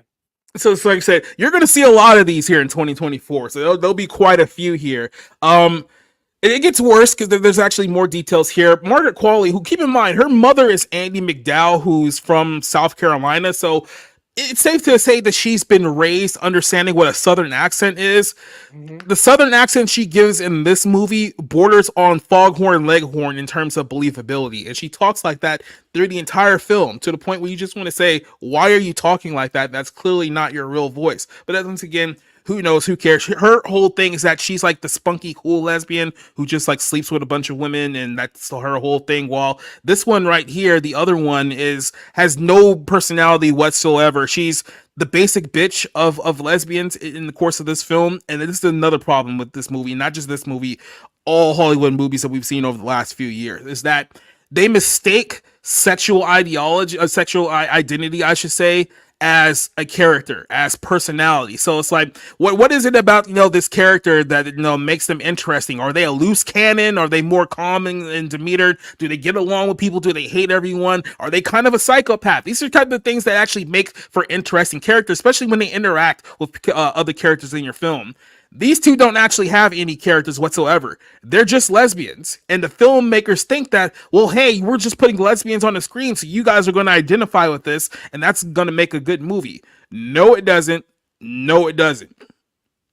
Speaker 2: So like I said, you're going to see a lot of these here in 2024. So there'll be quite a few here. It gets worse because there's actually more details here. Margaret Qualley, who, keep in mind, her mother is Andy McDowell, who's from South Carolina. So it's safe to say that she's been raised understanding what a Southern accent is.
Speaker 1: Mhm.
Speaker 2: The Southern accent she gives in this movie borders on Foghorn Leghorn in terms of believability. And she talks like that through the entire film, to the point where you just want to say, why are you talking like that? That's clearly not your real voice. But once again, who knows? Who cares? Her whole thing is that she's like the spunky, cool lesbian who just like sleeps with a bunch of women, and that's her whole thing. While this one right here, the other one has no personality whatsoever. She's the basic bitch of lesbians in the course of this film, and this is another problem with this movie. Not just this movie, all Hollywood movies that we've seen over the last few years is that they mistake sexual ideology, sexual identity, I should say, as a character, as personality. So it's like, what is it about this character that makes them interesting? Are they a loose cannon? Are they more calm and demeanored? Do they get along with people? Do they hate everyone? Are they kind of a psychopath? These are type of things that actually make for interesting characters, especially when they interact with other characters in your film. These two don't actually have any characters whatsoever. They're just lesbians. And the filmmakers think that, well, hey, we're just putting lesbians on the screen, so you guys are going to identify with this, and that's going to make a good movie. No, it doesn't. No, it doesn't.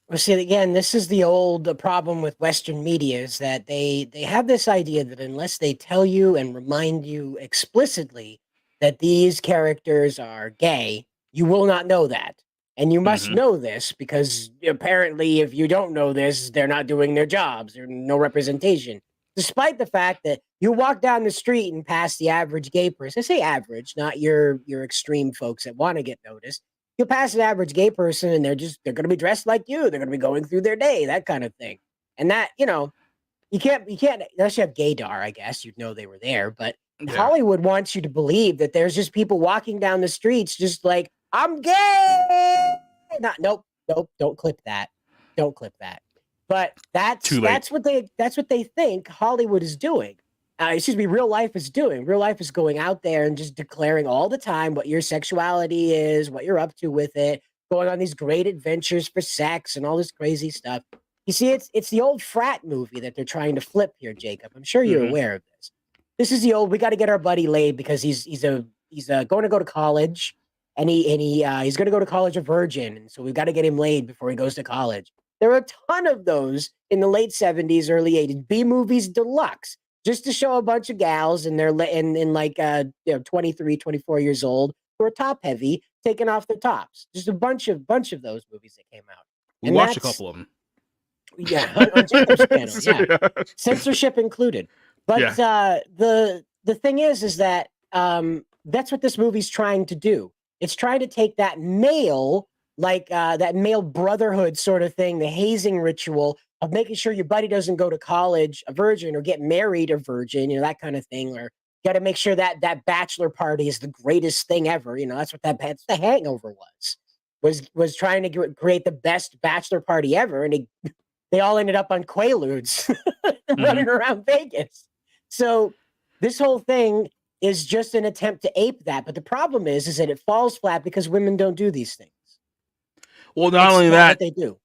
Speaker 1: Well, see, again, this is the old problem with Western media is that they have this idea that unless they tell you and remind you explicitly that these characters are gay, you will not know that. And you must
Speaker 2: Hmm.
Speaker 1: know this because apparently, if you don't know this, they're not doing their jobs. There's no representation. Despite the fact that you walk down the street and pass the average gay person, I say average, not your extreme folks that want to get noticed. You'll pass an average gay person and they're going to be dressed like you. They're going to be going through their day, that kind of thing. And that, you can't unless you have gaydar, I guess you'd know they were there. But
Speaker 2: Yeah,
Speaker 1: Hollywood wants you to believe that there's just people walking down the streets just like, I'm gay. Not, nope, nope, don't clip that. Don't clip that. But that's
Speaker 2: too late.
Speaker 1: that's what they think Hollywood is doing. Excuse me, real life is doing. Real life is going out there and just declaring all the time what your sexuality is, what you're up to with it, going on these great adventures for sex and all this crazy stuff. You see, it's the old frat movie that they're trying to flip here, Jacob. I'm sure you're
Speaker 2: Hmm.
Speaker 1: aware of this. This is the old. We got to get our buddy laid because he's going to go to college, and he's going to go to college a virgin, and so we've got to get him laid before he goes to college. There are a ton of those in the late '70s, early '80s. B movies deluxe, just to show a bunch of gals and they're in like 23, 24 years old who are top heavy, taking off their tops. Just a bunch of those movies that came out,
Speaker 2: We
Speaker 1: and
Speaker 2: watched a
Speaker 1: that's
Speaker 2: couple of them.
Speaker 1: yeah, on Jacob's channel, yeah, censorship included. But
Speaker 2: Yeah.
Speaker 1: the thing is that that's what this movie's trying to do. It's trying to take that that male brotherhood sort of thing, the hazing ritual of making sure your buddy doesn't go to college a virgin or get married a virgin, that kind of thing, or got to make sure that that bachelor party is the greatest thing ever. That's what that's the Hangover was trying to create the best bachelor party ever, and they all ended up on Quaaludes
Speaker 2: Hmm.
Speaker 1: running around Vegas. So this whole thing is just an attempt to ape that. But the problem is that it falls flat because women don't do these things.
Speaker 2: Well, not
Speaker 1: It's
Speaker 2: only
Speaker 1: not what
Speaker 2: that,
Speaker 1: they do.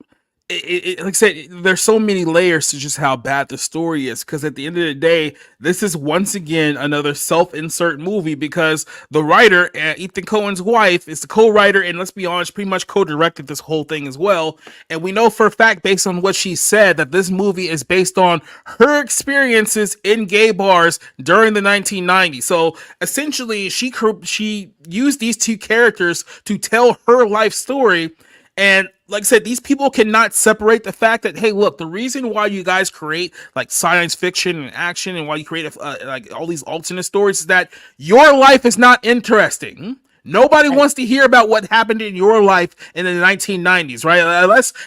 Speaker 2: like I said, there's so many layers to just how bad the story is. Because at the end of the day, this is once again another self-insert movie. Because the writer, Ethan Cohen's wife, is the co-writer, and let's be honest, pretty much co-directed this whole thing as well. And we know for a fact, based on what she said, that this movie is based on her experiences in gay bars during the 1990s. So essentially, she used these two characters to tell her life story. And like I said, these people cannot separate the fact that, hey, look, the reason why you guys create like science fiction and action and why you create like all these alternate stories is that your life is not interesting. Nobody
Speaker 1: Right.
Speaker 2: wants to hear about what happened in your life in the 1990s, right?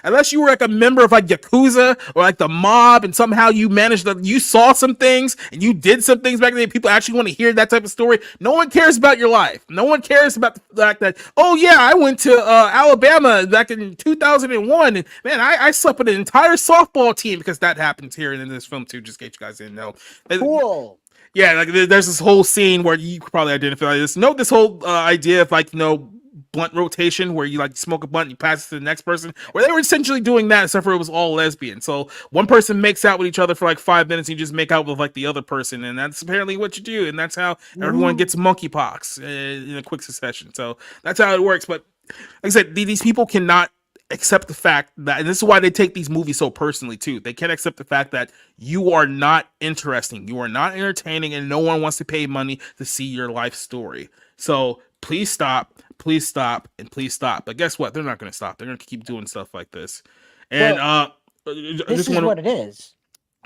Speaker 2: Unless you were like a member of like Yakuza or like the mob, and somehow you saw some things and you did some things back then. People actually want to hear that type of story. No one cares about your life. No one cares about the fact that, oh yeah, I went to Alabama back in 2001, and man, I slept with an entire softball team, because that happens here in this film too. Just in case you guys didn't know.
Speaker 1: Cool.
Speaker 2: Yeah, like there's this whole scene where you could probably identify this. Note this whole idea of like blunt rotation, where you like smoke a blunt and you pass it to the next person, where they were essentially doing that, except for it was all lesbian. So one person makes out with each other for like 5 minutes, and you just make out with like the other person, and that's apparently what you do, and that's how everyone
Speaker 1: Ooh.
Speaker 2: gets monkeypox in a quick succession. So that's how it works. But like I said, these people cannot accept the fact that, and this is why they take these movies so personally too. They can't accept the fact that you are not interesting, you are not entertaining, and no one wants to pay money to see your life story. So please stop, and please stop. But guess what? They're not going to stop. They're going to keep doing stuff like this. And
Speaker 1: Well,
Speaker 2: I
Speaker 1: this
Speaker 2: just
Speaker 1: is
Speaker 2: want
Speaker 1: what it is,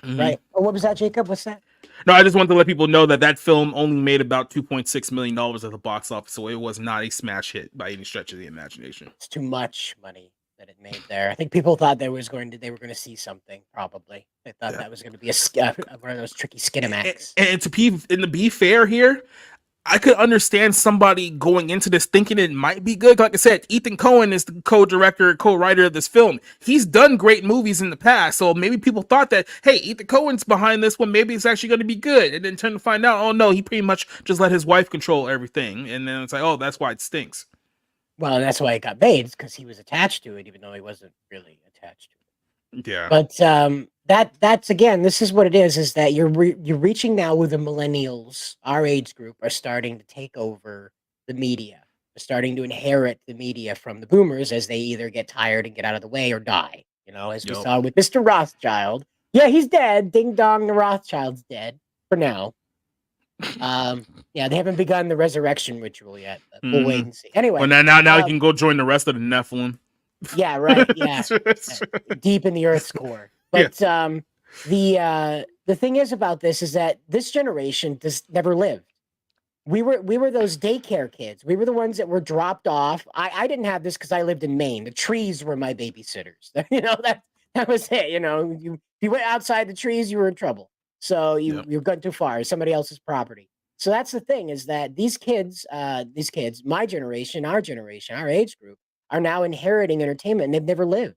Speaker 2: to. Mhm.
Speaker 1: right? Oh, what was that, Jacob? What's that?
Speaker 2: No, I just want to let people know that that film only made about $2.6 million at the box office, so it was not a smash hit by any stretch of the imagination.
Speaker 1: It's too much money that it made there. I think people thought they were going to see something. Probably they thought
Speaker 2: Yeah.
Speaker 1: that was going to be one of those tricky Skinamax.
Speaker 2: And to be fair here, I could understand somebody going into this thinking it might be good. Like I said, Ethan Cohen is the co-director, co-writer of this film. He's done great movies in the past, so maybe people thought that, hey, Ethan Cohen's behind this one, maybe it's actually going to be good. And then turn to find out, oh no, he pretty much just let his wife control everything. And then it's like, oh, that's why it stinks.
Speaker 1: Well, that's why it got made, because he was attached to it, even though he wasn't really attached to it.
Speaker 2: Yeah.
Speaker 1: But that's again, this is what it is that you're reaching now with the millennials, our age group, are starting to take over the media. They're starting to inherit the media from the boomers as they either get tired and get out of the way or die. as we
Speaker 2: Yep.
Speaker 1: saw with Mr. Rothschild. Yeah, he's dead. Ding dong, the Rothschild's dead for now. Yeah, they haven't begun the resurrection ritual yet, but we'll wait and see. Anyway.
Speaker 2: Well, now you can go join the rest of the Nephilim.
Speaker 1: Yeah, right. Yeah. Deep in the Earth's core. But the thing is about this is that this generation just never lived. We were those daycare kids. We were the ones that were dropped off. I didn't have this because I lived in Maine. The trees were my babysitters. That was it. If you went outside the trees, you were in trouble. So you've gone too far. It's somebody else's property. So that's the thing, is that these kids, my generation, our age group, are now inheriting entertainment, and they've never lived.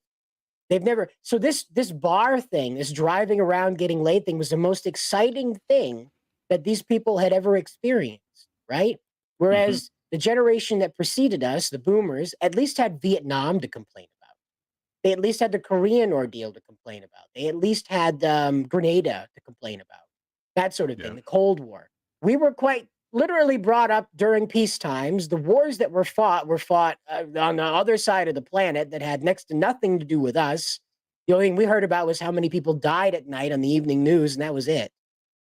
Speaker 1: They've never. So this bar thing, this driving around getting laid thing, was the most exciting thing that these people had ever experienced, right? Whereas the generation that preceded us, the boomers, at least had Vietnam to complain about. They at least had the Korean ordeal to complain about. They at least had Grenada to complain about. That sort of thing, the Cold War. We were quite literally brought up during peace times. The wars that were fought on the other side of the planet that had next to nothing to do with us. The only thing we heard about was how many people died at night on the evening news, and that was it.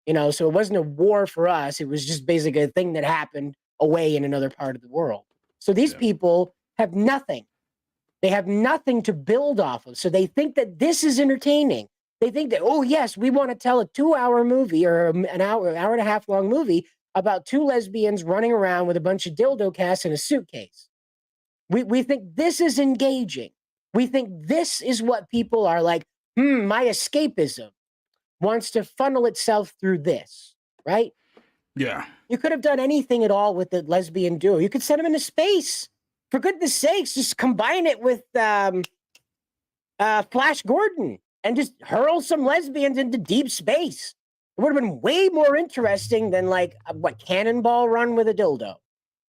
Speaker 1: So it wasn't a war for us. It was just basically a thing that happened away in another part of the world. So these people have nothing. They have nothing to build off of. So they think that this is entertaining. They think that, oh, yes, we want to tell a 2-hour movie or an hour and a half long movie about two lesbians running around with a bunch of dildo casts in a suitcase. We think this is engaging. We think this is what people are like, my escapism wants to funnel itself through this, right?
Speaker 2: Yeah.
Speaker 1: You could have done anything at all with the lesbian duo. You could send them into space. For goodness sakes, just combine it with Flash Gordon and just hurl some lesbians into deep space. It would have been way more interesting than Cannonball Run with a dildo.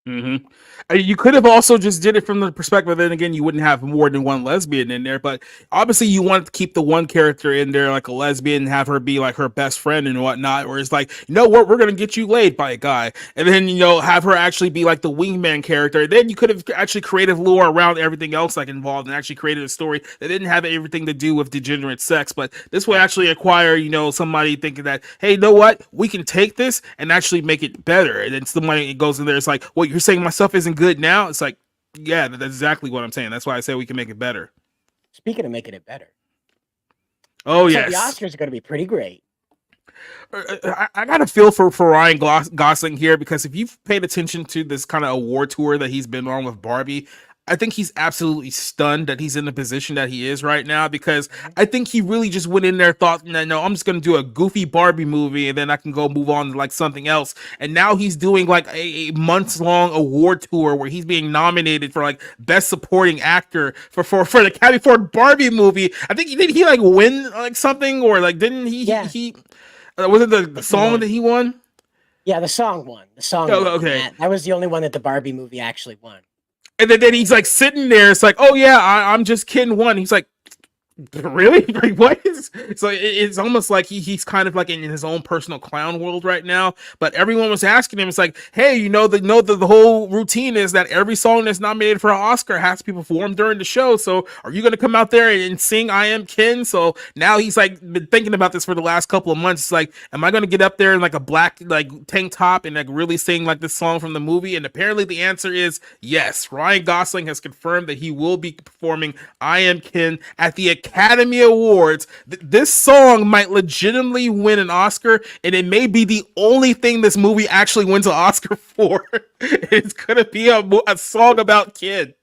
Speaker 2: You could have also just did it from the perspective. Then again, you wouldn't have more than one lesbian in there. But obviously, you want to keep the one character in there, like a lesbian, and have her be like her best friend and whatnot. Where it's like, you know what, we're gonna get you laid by a guy, and then have her actually be like the wingman character. Then you could have actually created lore around everything else like involved, and actually created a story that didn't have everything to do with degenerate sex. But this would actually acquire, somebody thinking that, hey, you know what, we can take this and actually make it better. And then somebody goes in there, it's like, well, you're saying my stuff isn't good now? It's like, yeah, that's exactly what I'm saying. That's why I say we can make it better.
Speaker 1: Speaking of making it better.
Speaker 2: Oh, yes.
Speaker 1: The Oscars are going to be pretty great.
Speaker 2: I got a feel for Ryan Gosling here, because if you've paid attention to this kind of award tour that he's been on with Barbie, I think he's absolutely stunned that he's in the position that he is right now, because I think he really just went in there, thought, no, I'm just going to do a goofy Barbie movie and then I can go move on to like something else. And now he's doing like a months-long award tour where he's being nominated for like best supporting actor for the Academy for a Barbie movie. I think did he like win like something, or like didn't he?
Speaker 1: Yeah.
Speaker 2: He was it the song that he won?
Speaker 1: Yeah, the song won. The song.
Speaker 2: Oh,
Speaker 1: won.
Speaker 2: okay.
Speaker 1: That was the only one that the Barbie movie actually won.
Speaker 2: And then he's like sitting there. It's like, oh yeah, I'm just kidding. He's like, really? Like, what is? So it's almost like he's kind of like in his own personal clown world right now. But everyone was asking him, it's like, hey, the whole routine is that every song that's nominated for an Oscar has to be performed during the show. So are you going to come out there and sing "I Am Ken"? So now he's like been thinking about this for the last couple of months. It's like, am I going to get up there in like a black like tank top and like really sing like this song from the movie? And apparently the answer is yes. Ryan Gosling has confirmed that he will be performing "I Am Ken" at the Academy Awards. This song might legitimately win an Oscar, and it may be the only thing this movie actually wins an Oscar for. It's gonna be a song about Ken.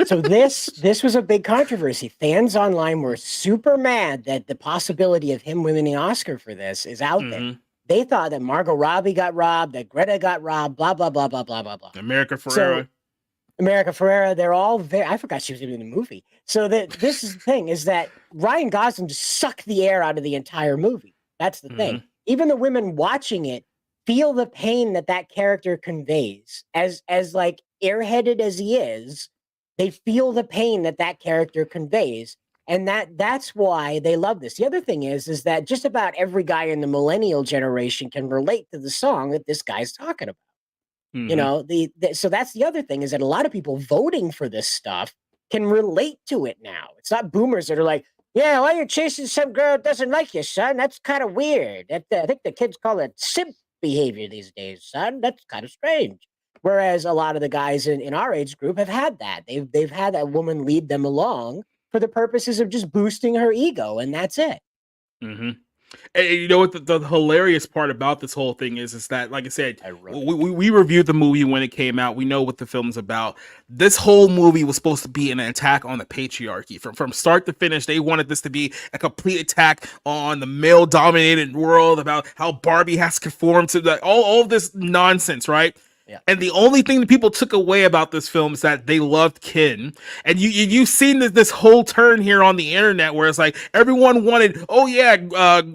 Speaker 1: So this was a big controversy. Fans online were super mad that the possibility of him winning an Oscar for this is out there. They thought that Margot Robbie got robbed, that Greta got robbed, blah blah blah blah blah blah blah.
Speaker 2: America Ferrera.
Speaker 1: So, America Ferrera, they're all very. I forgot she was even in the movie. So this is the thing, is that Ryan Gosling just sucked the air out of the entire movie. That's the thing. Even the women watching it feel the pain that character conveys. As like airheaded as he is, they feel the pain that character conveys, and that's why they love this. The other thing is that just about every guy in the millennial generation can relate to the song that this guy's talking about. So that's the other thing, is that a lot of people voting for this stuff can relate to it now. It's not boomers that are like, Yeah, why you're chasing some girl that doesn't like you, son? That's kind of weird. I think the kids call it simp behavior these days, son. That's kind of strange. Whereas a lot of the guys in our age group have had that. They've had that woman lead them along for the purposes of just boosting her ego, and that's it.
Speaker 2: Mm-hmm. And you know what the hilarious part about this whole thing is that, like I said,
Speaker 1: Ironic.
Speaker 2: we reviewed the movie when it came out. We know what the film's about. This whole movie was supposed to be an attack on the patriarchy. From start to finish, they wanted this to be a complete attack on the male-dominated world, about how Barbie has to conform to all of this nonsense, right?
Speaker 1: Yeah.
Speaker 2: And the only thing that people took away about this film is that they loved Ken. And you've seen this whole turn here on the internet where it's like everyone wanted, oh yeah,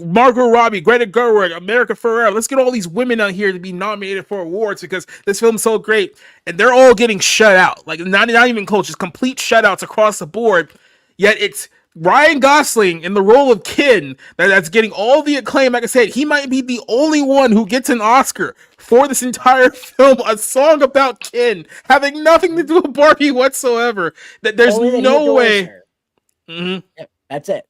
Speaker 2: Margot Robbie, Greta Gerwig, America Ferrera. Let's get all these women out here to be nominated for awards because this film's so great. And they're all getting shut out, like not even close, just complete shutouts across the board. Yet it's Ryan Gosling in the role of Ken that's getting all the acclaim. Like I said, he might be the only one who gets an Oscar for this entire film, a song about Ken having nothing to do with Barbie whatsoever. That there's
Speaker 1: Only that he
Speaker 2: no
Speaker 1: adores
Speaker 2: way.
Speaker 1: her.
Speaker 2: Mhm.
Speaker 1: Yep, that's it.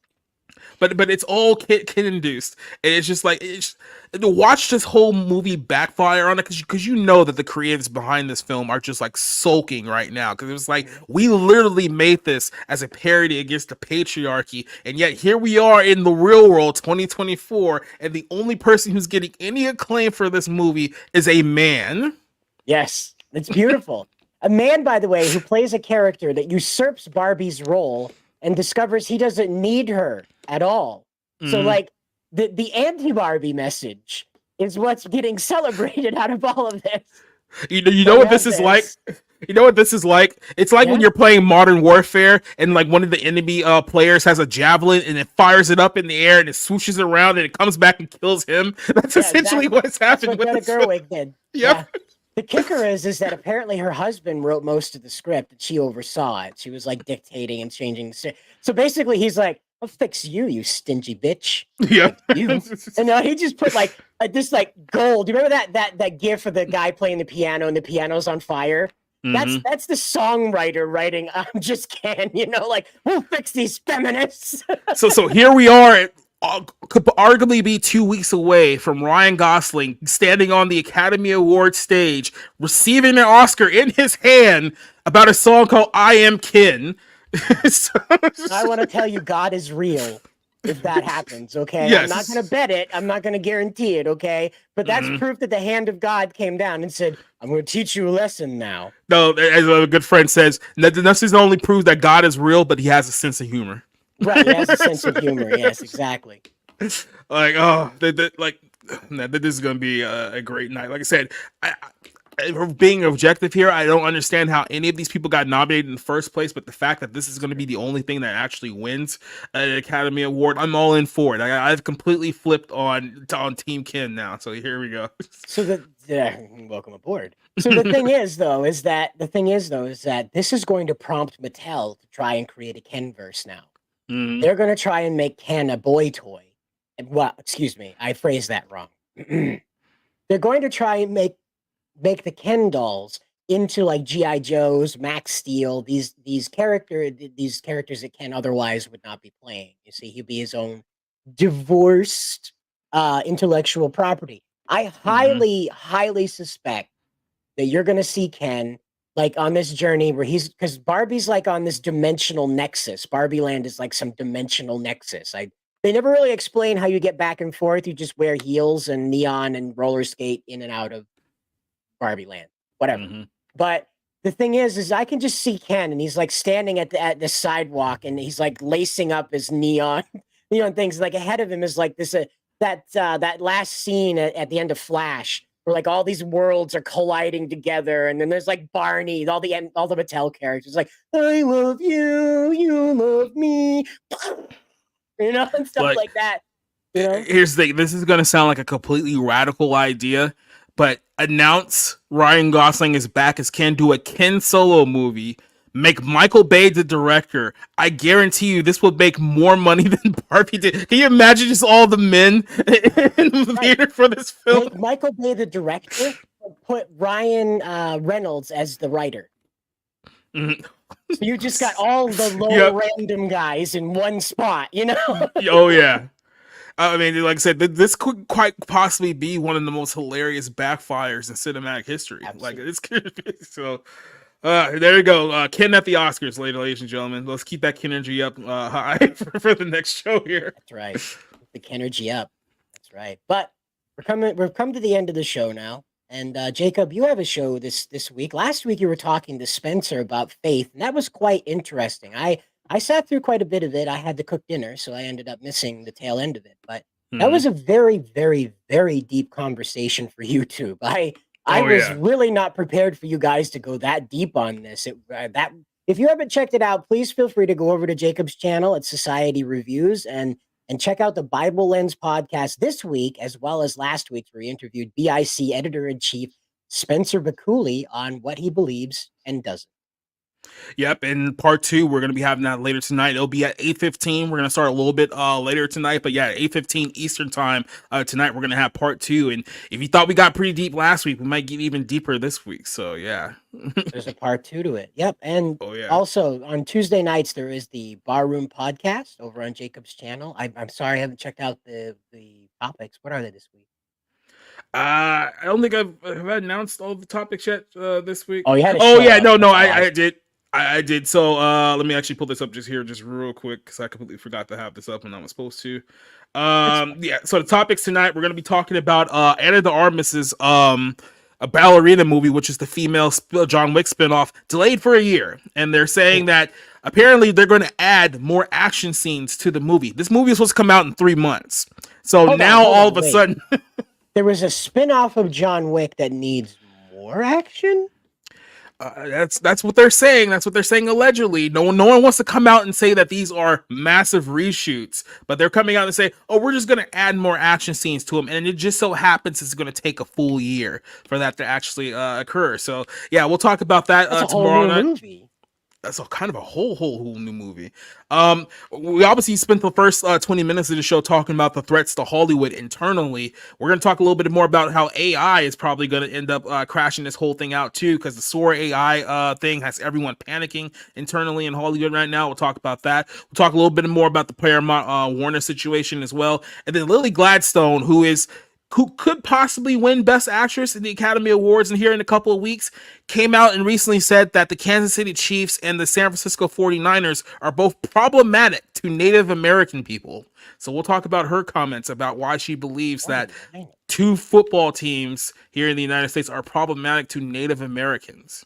Speaker 2: But it's all kid induced, and it's just like to watch this whole movie backfire on it because you know that the creatives behind this film are just like sulking right now because it was like we literally made this as a parody against the patriarchy, and yet here we are in the real world 2024, and the only person who's getting any acclaim for this movie is a man.
Speaker 1: Yes, it's beautiful. A man, by the way, who plays a character that usurps Barbie's role and discovers he doesn't need her at all. So, like, the anti-Barbie message is what's getting celebrated out of all of this.
Speaker 2: You know what this is like? You know what this is like? It's like when you're playing Modern Warfare and like one of the enemy players has a javelin and it fires it up in the air and it swooshes around and it comes back and kills him. That's essentially what's happened.
Speaker 1: That's what Greta Gerwig did.
Speaker 2: Yep.
Speaker 1: Yeah. The kicker is that apparently her husband wrote most of the script and she oversaw it. She was like dictating and changing. So basically he's like, I'll fix you, you stingy bitch.
Speaker 2: Yeah.
Speaker 1: You. And he just put like this like gold. Do you remember that gif of the guy playing the piano and the piano's on fire? That's the songwriter writing, just Ken, like, we'll fix these feminists.
Speaker 2: So here we are. Could arguably be 2 weeks away from Ryan Gosling standing on the Academy Awards stage, receiving an Oscar in his hand about a song called I Am Ken.
Speaker 1: I want to tell you, God is real if that happens, okay?
Speaker 2: Yes.
Speaker 1: I'm not going to bet it. I'm not going to guarantee it, okay? But that's proof that the hand of God came down and said, I'm going to teach you a lesson now.
Speaker 2: No, as a good friend says, this doesn't only prove that God is real, but he has a sense of humor.
Speaker 1: Right, he has a sense of humor. Yes, exactly.
Speaker 2: Like, oh, this is going to be a great night. Like I said, being objective here, I don't understand how any of these people got nominated in the first place, but the fact that this is going to be the only thing that actually wins an Academy Award, I'm all in for it. I've completely flipped on Team Ken now, so here we go.
Speaker 1: So welcome aboard. So the thing is that this is going to prompt Mattel to try and create a Kenverse now. They're going to try and make Ken a boy toy. Excuse me, I phrased that wrong. They're going to try and make the Ken dolls into like G.I. Joes, Max Steel, these characters that Ken otherwise would not be playing. You see, he'd be his own divorced intellectual property. I highly suspect that you're going to see Ken like on this journey where because Barbie's like on this dimensional nexus. Barbie Land is like some dimensional nexus. They never really explain how you get back and forth. You just wear heels and neon and roller skate in and out of Barbie Land, whatever. But the thing is I can just see Ken and he's like standing at the sidewalk and he's like lacing up his neon things. Like ahead of him is like this that last scene at the end of Flash where like all these worlds are colliding together, and then there's like Barney, all the Mattel characters like I love you, you love me, and stuff like that.
Speaker 2: Here's the thing: this is going to sound like a completely radical idea, but announce Ryan Gosling is back as Ken, do a Ken solo movie, make Michael Bay the director. I guarantee you this would make more money than Barbie did. Can you imagine just all the men in the theater for this film?
Speaker 1: Make Michael Bay the director and put Ryan Reynolds as the writer.
Speaker 2: Mhm.
Speaker 1: So you just got all the low
Speaker 2: Yep.
Speaker 1: random guys in one spot, you know?
Speaker 2: Oh yeah. I mean, like I said, this could quite possibly be one of the most hilarious backfires in cinematic history. Like
Speaker 1: Absolutely.
Speaker 2: it's so. There you go. Ken at the Oscars, ladies and gentlemen. Let's keep that Ken energy up high for the next show here.
Speaker 1: That's right. Keep the energy up. That's right. But we've come to the end of the show now. And Jacob, you have a show this week. Last week you were talking to Spencer about faith, and that was quite interesting. I sat through quite a bit of it. I had to cook dinner, so I ended up missing the tail end of it. But that
Speaker 2: Hmm.
Speaker 1: was a very, very, very deep conversation for YouTube. I
Speaker 2: Oh
Speaker 1: was
Speaker 2: yeah.
Speaker 1: really not prepared for you guys to go that deep on this. That if you haven't checked it out, please feel free to go over to Jacob's channel at Society Reviews and check out the Bible Lens podcast this week, as well as last week, where we interviewed BIC editor in chief Spencer Bakuli on what he believes and doesn't.
Speaker 2: Yep, and part two, we're gonna be having that later tonight. It'll be at 8:15. We're gonna start a little bit later tonight, but yeah, 8:15 Eastern time tonight. We're gonna have part two. And if you thought we got pretty deep last week, we might get even deeper this week. So yeah.
Speaker 1: There's a part two to it. Yep. And
Speaker 2: Oh yeah.
Speaker 1: also on Tuesday nights, there is the Barroom podcast over on Jacob's channel. I'm sorry I haven't checked out the topics. What are they this week?
Speaker 2: I don't think have I announced all the topics yet this week.
Speaker 1: Oh, you had to
Speaker 2: Oh
Speaker 1: show
Speaker 2: yeah,
Speaker 1: us.
Speaker 2: no,
Speaker 1: That's all I
Speaker 2: I
Speaker 1: saw.
Speaker 2: did. I did. So let me actually pull this up just here, just real quick, because I completely forgot to have this up when I was supposed to.
Speaker 1: It's fine.
Speaker 2: Yeah. So the topics tonight, we're gonna be talking about Anna de Armas's a ballerina movie, which is the female John Wick spinoff, delayed for a year, and they're saying that apparently they're going to add more action scenes to the movie. This movie is supposed to come out in 3 months, so now
Speaker 1: Hold
Speaker 2: all
Speaker 1: on,
Speaker 2: of a
Speaker 1: wait.
Speaker 2: sudden.
Speaker 1: There was a spin-off of John Wick that needs more action?
Speaker 2: That's what they're saying. That's what they're saying allegedly. No one wants to come out and say that these are massive reshoots, but they're coming out and say, "Oh, we're just going to add more action scenes to them," and it just so happens it's going to take a full year for that to actually occur. So yeah, we'll talk about that
Speaker 1: That's a whole
Speaker 2: tomorrow
Speaker 1: new
Speaker 2: night.
Speaker 1: movie.
Speaker 2: That's a kind of a whole new movie. We obviously spent the first 20 minutes of the show talking about the threats to Hollywood internally. We're going to talk a little bit more about how AI is probably going to end up crashing this whole thing out too, because the Sora AI thing has everyone panicking internally in Hollywood right now. We'll talk about that. We'll talk a little bit more about the Paramount Warner situation as well, and then Lily Gladstone, who could possibly win Best Actress in the Academy Awards and here in a couple of weeks, came out and recently said that the Kansas City Chiefs and the San Francisco 49ers are both problematic to Native American people. So we'll talk about her comments about why she believes that
Speaker 1: 49.
Speaker 2: two football teams here in the United States are problematic to Native Americans.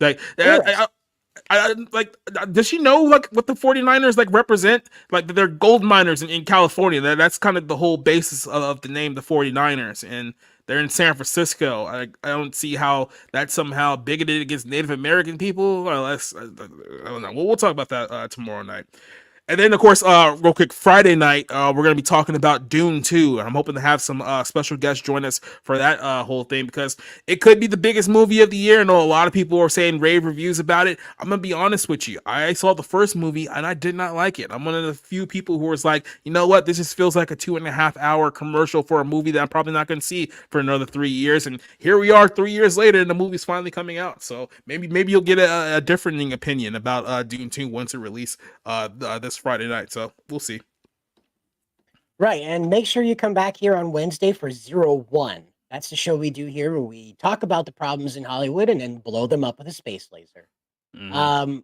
Speaker 2: Like,
Speaker 1: Interesting.
Speaker 2: like, does she know like what the 49ers like represent? Like they're gold miners in California. That's kind of the whole basis of the name, the 49ers, and they're in San Francisco. I don't see how that's somehow bigoted against Native American people. Well, I don't know. We'll talk about that tomorrow night. And then, of course, real quick, Friday night, we're going to be talking about Dune 2. And I'm hoping to have some special guests join us for that whole thing, because it could be the biggest movie of the year. I know a lot of people are saying rave reviews about it. I'm going to be honest with you. I saw the first movie and I did not like it. I'm one of the few people who was like, you know what? This just feels like a 2.5 hour commercial for a movie that I'm probably not going to see for another 3 years. And here we are 3 years later and the movie's finally coming out. So maybe you'll get a differing opinion about Dune 2 once it releases this Friday night. So we'll see.
Speaker 1: Right. And make sure you come back here on Wednesday for 01. That's the show we do here where we talk about the problems in Hollywood and then blow them up with a space laser.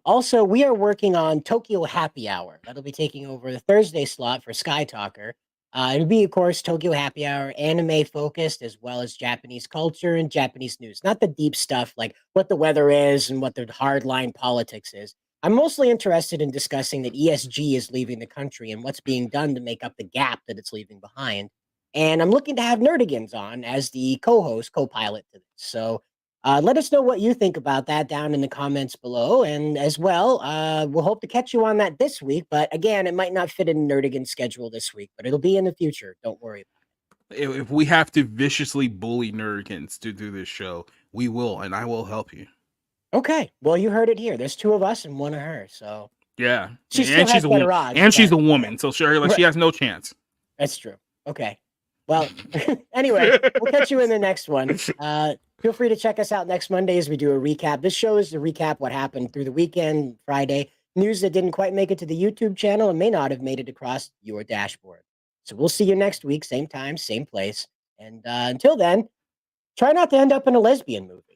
Speaker 1: Also, we are working on Tokyo Happy Hour. That'll be taking over the Thursday slot for Sky Talker. It'll be, of course, Tokyo Happy Hour, anime focused, as well as Japanese culture and Japanese news. Not the deep stuff like what the weather is and what the hardline politics is. I'm mostly interested in discussing that ESG is leaving the country and what's being done to make up the gap that it's leaving behind. And I'm looking to have Nerdigans on as the co-host, co-pilot to this. So let us know what you think about that down in the comments below. And as well, we'll hope to catch you on that this week. But again, it might not fit in Nerdigan's schedule this week, but it'll be in the future. Don't worry about
Speaker 2: If we have to viciously bully Nerdigans to do this show, we will, and I will help you.
Speaker 1: it. Okay. Well, you heard it here. There's two of us and one of her. So
Speaker 2: Yeah,
Speaker 1: she still
Speaker 2: and
Speaker 1: has
Speaker 2: she's a woman,
Speaker 1: better odds.
Speaker 2: and she's
Speaker 1: But
Speaker 2: a woman, so sure, like she has no chance.
Speaker 1: that's true. Okay. Well, anyway, we'll catch you in the next one. Feel free to check us out next Monday as we do a recap. This show is to recap what happened through the weekend, Friday, news that didn't quite make it to the YouTube channel and may not have made it across your dashboard. So we'll see you next week, same time, same place. And until then, try not to end up in a lesbian movie.